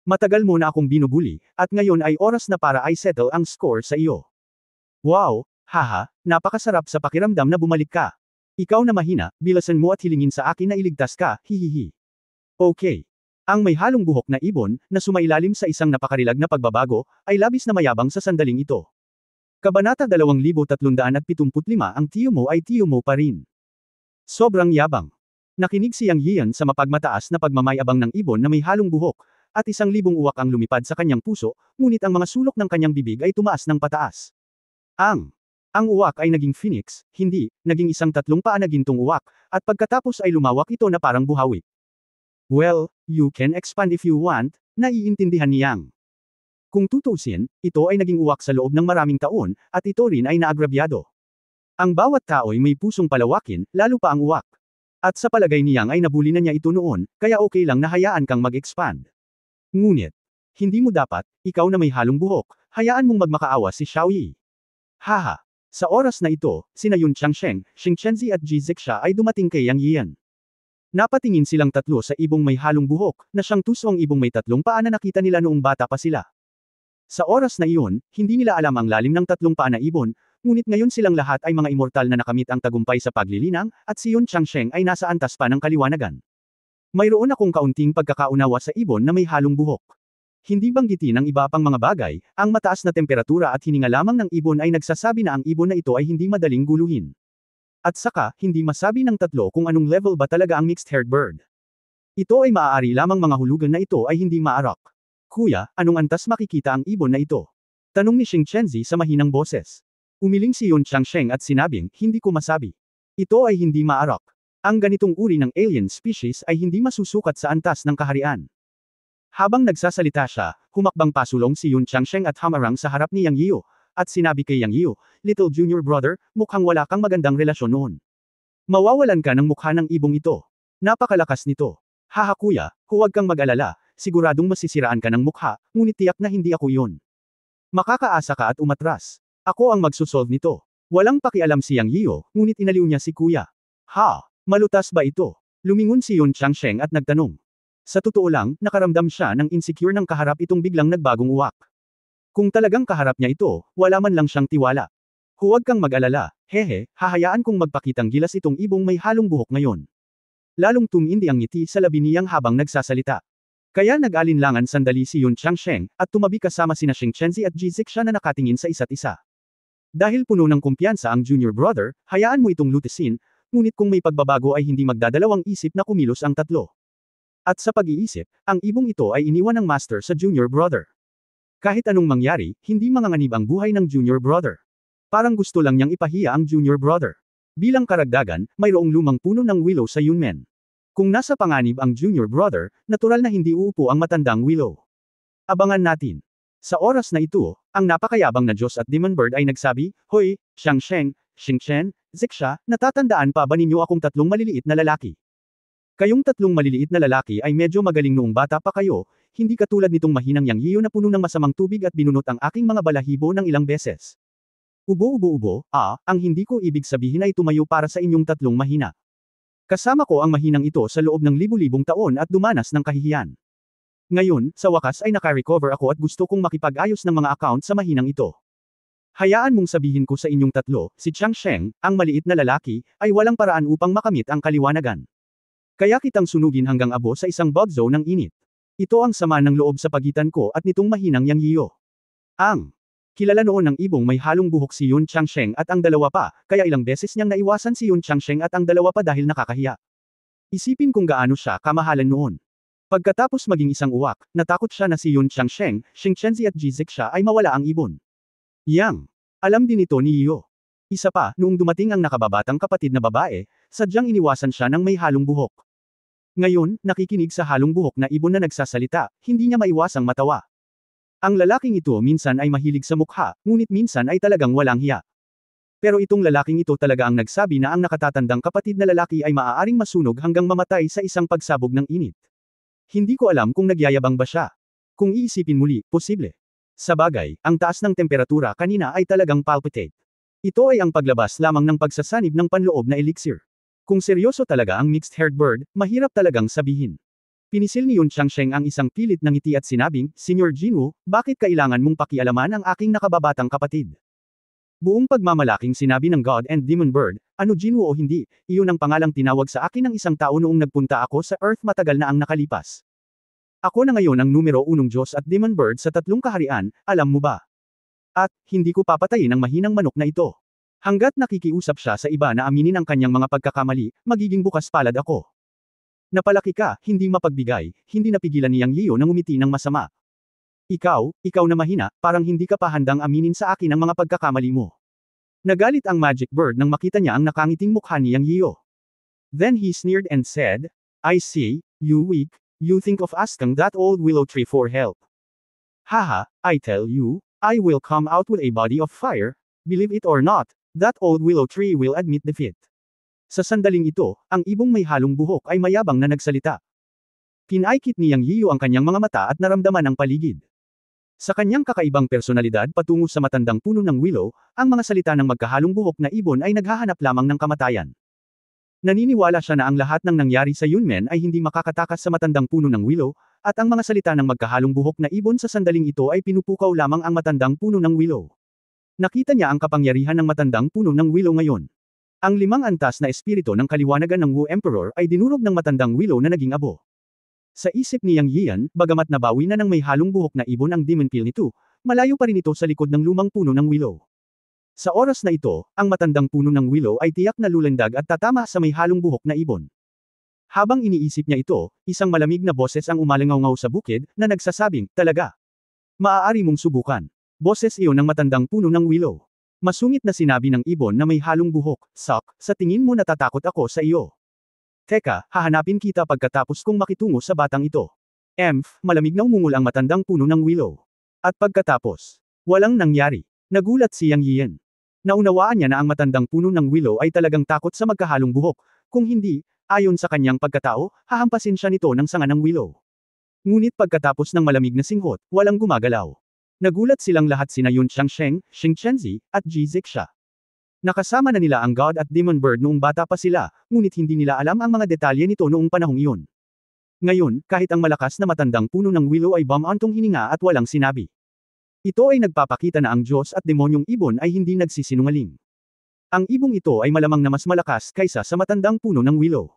Matagal mo na akong binubuli, at ngayon ay oras na para I settle ang score sa iyo. Wow, haha, napakasarap sa pakiramdam na bumalik ka. Ikaw na mahina, bilasan mo at hilingin sa akin na iligtas ka, hihihi. Okay. Ang may halong buhok na ibon, na sumailalim sa isang napakarilag na pagbabago, ay labis na mayabang sa sandaling ito. Kabanata 2375 ang tiyo mo ay tiyo mo pa rin. Sobrang yabang. Nakinig si Yang Yian sa mapagmataas na pagmamayabang ng ibon na may halong buhok, at 1,000 uwak ang lumipad sa kanyang puso, ngunit ang mga sulok ng kanyang bibig ay tumaas ng pataas. Ang uwak ay naging phoenix, hindi, naging isang tatlong paa na gintong uwak, at pagkatapos ay lumawak ito na parang buhawi. Well, you can expand if you want, naiintindihan ni Yang. Kung tutuusin, ito ay naging uwak sa loob ng maraming taon, at ito rin ay naagrabyado. Ang bawat tao ay may pusong palawakin, lalo pa ang uwak. At sa palagay ni Yang ay nabuli na niya ito noon, kaya okay lang na hayaan kang mag-expand. Ngunit, hindi mo dapat, ikaw na may halong buhok, hayaan mong magmakaawa si Xiaoyi. Haha. Sa oras na ito, sina Yun Changsheng, Xing Chenzi at Ji Zixa ay dumating kay Yang Yian. Napatingin silang tatlo sa ibong may halong buhok, na siyang tusong ibong may tatlong paa na nakita nila noong bata pa sila. Sa oras na iyon, hindi nila alam ang lalim ng tatlong paa na ibon, ngunit ngayon silang lahat ay mga immortal na nakamit ang tagumpay sa paglilinang, at si Yun Changsheng ay nasa antas pa ng kaliwanagan. Mayroon akong kaunting pagkakaunawa sa ibon na may halong buhok. Hindi banggitin ang iba pang mga bagay, ang mataas na temperatura at hininga lamang ng ibon ay nagsasabi na ang ibon na ito ay hindi madaling guluhin. At saka, hindi masabi ng tatlo kung anong level ba talaga ang mixed-haired bird. Ito ay maaari lamang mga hulugan na ito ay hindi maarak. Kuya, anong antas makikita ang ibon na ito? Tanong ni Xing Chenzi sa mahinang boses. Umiling si Yun Changsheng at sinabing, hindi ko masabi. Ito ay hindi maarak. Ang ganitong uri ng alien species ay hindi masusukat sa antas ng kaharian. Habang nagsasalita siya, humakbang pasulong si Yun Changsheng at hamarang sa harap ni Yang Yiu, at sinabi kay Yang Yiu, Little Junior Brother, mukhang wala kang magandang relasyon noon. Mawawalan ka ng mukha ng ibong ito. Napakalakas nito. Haha kuya, huwag kang mag-alala, siguradong masisiraan ka ng mukha, ngunit tiyak na hindi ako iyon. Makakaasa ka at umatras. Ako ang magsusolve nito. Walang pakialam si Yang Yiu, ngunit inaliw niya si kuya. Ha? Malutas ba ito? Lumingon si Yun Changsheng at nagtanong. Sa totoo lang, nakaramdam siya ng insecure ng kaharap itong biglang nagbagong uwak. Kung talagang kaharap niya ito, wala man lang siyang tiwala. Huwag kang mag-alala, hehe, hahayaan kong magpakitang gilas itong ibong may halong buhok ngayon. Lalong tumindi ang ngiti sa labi niyang habang nagsasalita. Kaya nag-alinlangan sandali si Yun Changsheng, at tumabi kasama sina Xing Chenzi at Ji Zixa na nakatingin sa isa't isa. Dahil puno ng kumpiyansa ang junior brother, hayaan mo itong lutisin, ngunit kung may pagbabago ay hindi magdadalawang isip na kumilos ang tatlo. At sa pag-iisip, ang ibong ito ay iniwan ng master sa junior brother. Kahit anong mangyari, hindi manganganib ang buhay ng junior brother. Parang gusto lang niyang ipahiya ang junior brother. Bilang karagdagan, mayroong lumang puno ng willow sa Yunmen. Kung nasa panganib ang junior brother, natural na hindi uupo ang matandang willow. Abangan natin. Sa oras na ito, ang napakayabang na Diyos at Demon Bird ay nagsabi, Hoy, Changsheng, Xingchen, Zixa, natatandaan pa ba ninyo akong tatlong maliliit na lalaki? Kayong tatlong maliliit na lalaki ay medyo magaling noong bata pa kayo, hindi katulad nitong mahinang Yang Yiu na puno ng masamang tubig at binunot ang aking mga balahibo ng ilang beses. Ubo-ubo-ubo, ang hindi ko ibig sabihin ay tumayo para sa inyong tatlong mahina. Kasama ko ang mahinang ito sa loob ng libu-libong taon at dumanas ng kahihiyan. Ngayon, sa wakas ay naka-recover ako at gusto kong makipag-ayos ng mga account sa mahinang ito. Hayaan mong sabihin ko sa inyong tatlo, si Changsheng, ang maliit na lalaki, ay walang paraan upang makamit ang kaliwanagan. Kaya kitang sunugin hanggang abo sa isang bug zone ng init. Ito ang sama ng loob sa pagitan ko at nitong mahinang Yang Yiu. Kilala noon ng ibong may halong buhok si Yun Changsheng at ang dalawa pa, kaya ilang beses niyang naiwasan si Yun Changsheng at ang dalawa pa dahil nakakahiya. Isipin kung gaano siya kamahalan noon. Pagkatapos maging isang uwak, natakot siya na si Yun Changsheng, Xing Chenzi at Ji Zixa ay mawala ang ibon. Yang. Alam din ito ni Yiu. Isa pa, noong dumating ang nakababatang kapatid na babae, sadyang iniwasan siya ng may halong buhok. Ngayon, nakikinig sa halong buhok na ibon na nagsasalita, hindi niya maiwasang matawa. Ang lalaking ito minsan ay mahilig sa mukha, ngunit minsan ay talagang walang hiya. Pero itong lalaking ito talaga ang nagsabi na ang nakatatandang kapatid na lalaki ay maaaring masunog hanggang mamatay sa isang pagsabog ng init. Hindi ko alam kung nagyayabang ba siya. Kung iisipin muli, posible. Sa bagay, ang taas ng temperatura kanina ay talagang palpitate. Ito ay ang paglabas lamang ng pagsasanib ng panloob na elixir. Kung seryoso talaga ang mixed-haired bird, mahirap talagang sabihin. Pinisil ni Yun Changsheng ang isang pilit na ngiti at sinabing, Senyor Jinwoo, bakit kailangan mong pakialaman ang aking nakababatang kapatid? Buong pagmamalaking sinabi ng God and Demon Bird, ano Jinwoo o hindi, iyon ang pangalang tinawag sa akin ng isang tao noong nagpunta ako sa Earth matagal na ang nakalipas. Ako na ngayon ang numero 1 Diyos at Demon Bird sa 3 kaharian, alam mo ba? At, hindi ko papatayin ang mahinang manok na ito. Hanggat nakikiusap siya sa iba na aminin ang kanyang mga pagkakamali, magiging bukas palad ako. Napalaki ka, hindi mapagbigay, hindi napigilan niyang Yiyo nang umiti ng masama. Ikaw na mahina, parang hindi ka pa handang aminin sa akin ang mga pagkakamali mo. Nagalit ang Magic Bird nang makita niya ang nakangiting mukha niyang Yiyo. Then he sneered and said, I see, you weak, you think of asking that old willow tree for help. Haha, I tell you, I will come out with a body of fire, believe it or not, that old willow tree will admit defeat. Sa sandaling ito, ang ibong may halong buhok ay mayabang na nagsalita. Pinaikit niyang Yiyo ang kanyang mga mata at naramdaman ang paligid. Sa kanyang kakaibang personalidad patungo sa matandang puno ng willow, ang mga salita ng magkahalong buhok na ibon ay naghahanap lamang ng kamatayan. Naniniwala siya na ang lahat ng nangyari sa Yunmen ay hindi makakatakas sa matandang puno ng willow, at ang mga salita ng magkahalong buhok na ibon sa sandaling ito ay pinupukaw lamang ang matandang puno ng willow. Nakita niya ang kapangyarihan ng matandang puno ng willow ngayon. Ang 5 antas na espiritu ng kaliwanagan ng Wu Emperor ay dinurog ng matandang willow na naging abo. Sa isip ni Yang Yian, bagamat nabawi na ng may halong buhok na ibon ang demon pill nito, malayo pa rin ito sa likod ng lumang puno ng willow. Sa oras na ito, ang matandang puno ng willow ay tiyak na lulendag at tatama sa may halong buhok na ibon. Habang iniisip niya ito, isang malamig na boses ang umalangaw-ngaw sa bukid, na nagsasabing, talaga. Maaari mong subukan. Boses iyon ng matandang puno ng willow. Masungit na sinabi ng ibon na may halong buhok, Sok, sa tingin mo natatakot ako sa iyo. Teka, hahanapin kita pagkatapos kong makitungo sa batang ito. Malamig na umungol ang matandang puno ng willow. At pagkatapos, walang nangyari. Nagulat si Yang Yian. Naunawaan niya na ang matandang puno ng willow ay talagang takot sa magkahalong buhok. Kung hindi, ayon sa kanyang pagkatao, hahampasin siya nito ng sanga ng willow. Ngunit pagkatapos ng malamig na singhot, walang gumagalaw. Nagulat silang lahat sina Yun Changsheng, Xing Chenzi, at Ji Zixia. Nakasama na nila ang God at Demon Bird noong bata pa sila, ngunit hindi nila alam ang mga detalye nito noong panahong iyon. Ngayon, kahit ang malakas na matandang puno ng willow ay bumantong hininga at walang sinabi. Ito ay nagpapakita na ang Diyos at demonyong ibon ay hindi nagsisinungaling. Ang ibong ito ay malamang na mas malakas kaysa sa matandang puno ng willow.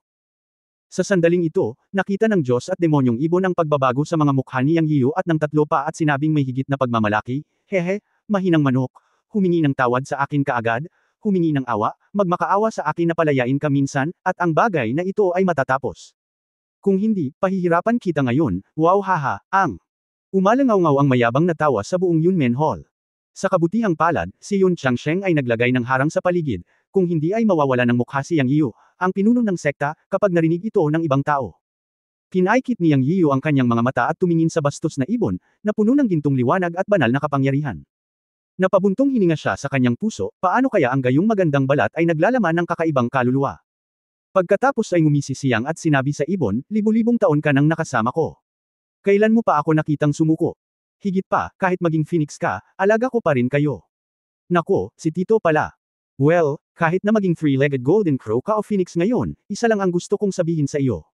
Sa sandaling ito, nakita ng Diyos at demonyong ibon ang pagbabago sa mga mukha ni Yang Yiu at ng 3 pa at sinabing may higit na pagmamalaki, hehe, mahinang manok, humingi ng tawad sa akin kaagad, humingi ng awa, magmakaawa sa akin na palayain ka minsan, at ang bagay na ito ay matatapos. Kung hindi, pahihirapan kita ngayon, wow haha, ang. Umalangaw-ngaw ang mayabang na tawa sa buong Yunmen Hall. Sa kabutihang palad, si Yun Changsheng ay naglagay ng harang sa paligid, kung hindi ay mawawala ng mukha si Yang Yiu, ang pinuno ng sekta, kapag narinig ito ng ibang tao. Pinaikit ni Yang Yiu ang kanyang mga mata at tumingin sa bastos na ibon, na puno ng gintong liwanag at banal na kapangyarihan. Napabuntong hininga siya sa kanyang puso, paano kaya ang gayong magandang balat ay naglalaman ng kakaibang kaluluwa. Pagkatapos ay ngumisi siyang at sinabi sa ibon, libu-libong taon ka nang nakasama ko. Kailan mo pa ako nakitang sumuko? Higit pa, kahit maging phoenix ka, alaga ko pa rin kayo. Nako, si Tito pala. Well, kahit na maging three-legged golden crow ka o phoenix ngayon, isa lang ang gusto kong sabihin sa iyo.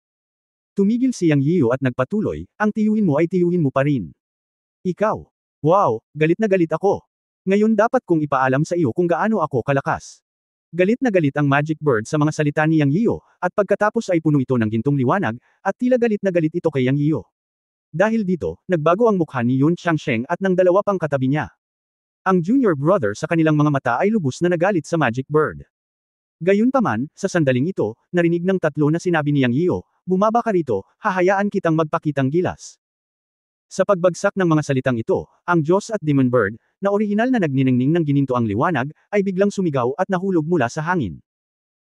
Tumigil si Yang Yiu at nagpatuloy, ang tiyuhin mo ay tiyuhin mo pa rin. Ikaw. Wow, galit na galit ako. Ngayon dapat kong ipaalam sa iyo kung gaano ako kalakas. Galit na galit ang Magic Bird sa mga salita ni Yang Yiu, at pagkatapos ay puno ito ng gintong liwanag, at tila galit na galit ito kay Yang Yiu. Dahil dito, nagbago ang mukha ni Yun Changsheng at ng 2 pang katabi niya. Ang junior brother sa kanilang mga mata ay lubos na nagalit sa Magic Bird. Gayunpaman, sa sandaling ito, narinig ng 3 na sinabi ni Yang Yiu, bumaba ka rito, hahayaan kitang magpakitang gilas. Sa pagbagsak ng mga salitang ito, ang Diyos at Demon Bird, na orihinal na nagniningning ng gininto ang liwanag, ay biglang sumigaw at nahulog mula sa hangin.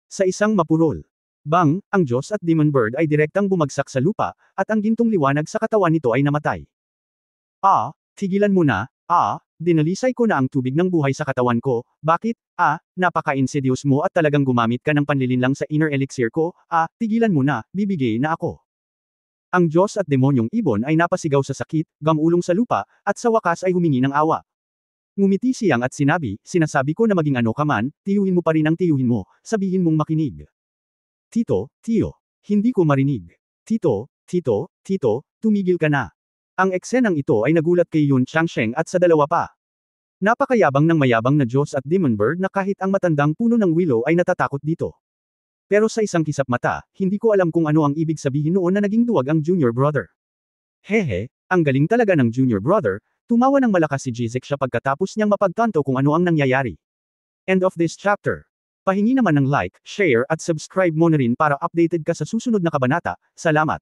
Sa isang mapurol. Bang, ang Diyos at Demon Bird ay direktang bumagsak sa lupa, at ang gintong liwanag sa katawan nito ay namatay. Tigilan mo na, dinalisay ko na ang tubig ng buhay sa katawan ko, bakit? Napaka-insidious mo at talagang gumamit ka ng panlilinlang sa inner elixir ko, tigilan mo na, bibigay na ako. Ang Diyos at demonyong ibon ay napasigaw sa sakit, gamulong sa lupa, at sa wakas ay humingi ng awa. Ngumiti siyang at sinabi, sinasabi ko na maging ano ka man, tiyuhin mo pa rin ang tiyuhin mo, sabihin mong makinig. Tito, tiyo. Hindi ko marinig. Tito, tumigil ka na. Ang eksenang ito ay nagulat kay Yun Changsheng at sa dalawa pa. Napakayabang ng mayabang na Diyos at Demon Bird na kahit ang matandang puno ng willow ay natatakot dito. Pero sa isang kisap mata, hindi ko alam kung ano ang ibig sabihin noon na naging duwag ang junior brother. Hehe, ang galing talaga ng junior brother, tumawa ng malakas si Jizek siya pagkatapos niyang mapagtanto kung ano ang nangyayari. End of this chapter. Pahingi naman ng like, share at subscribe mo na rin para updated ka sa susunod na kabanata. Salamat.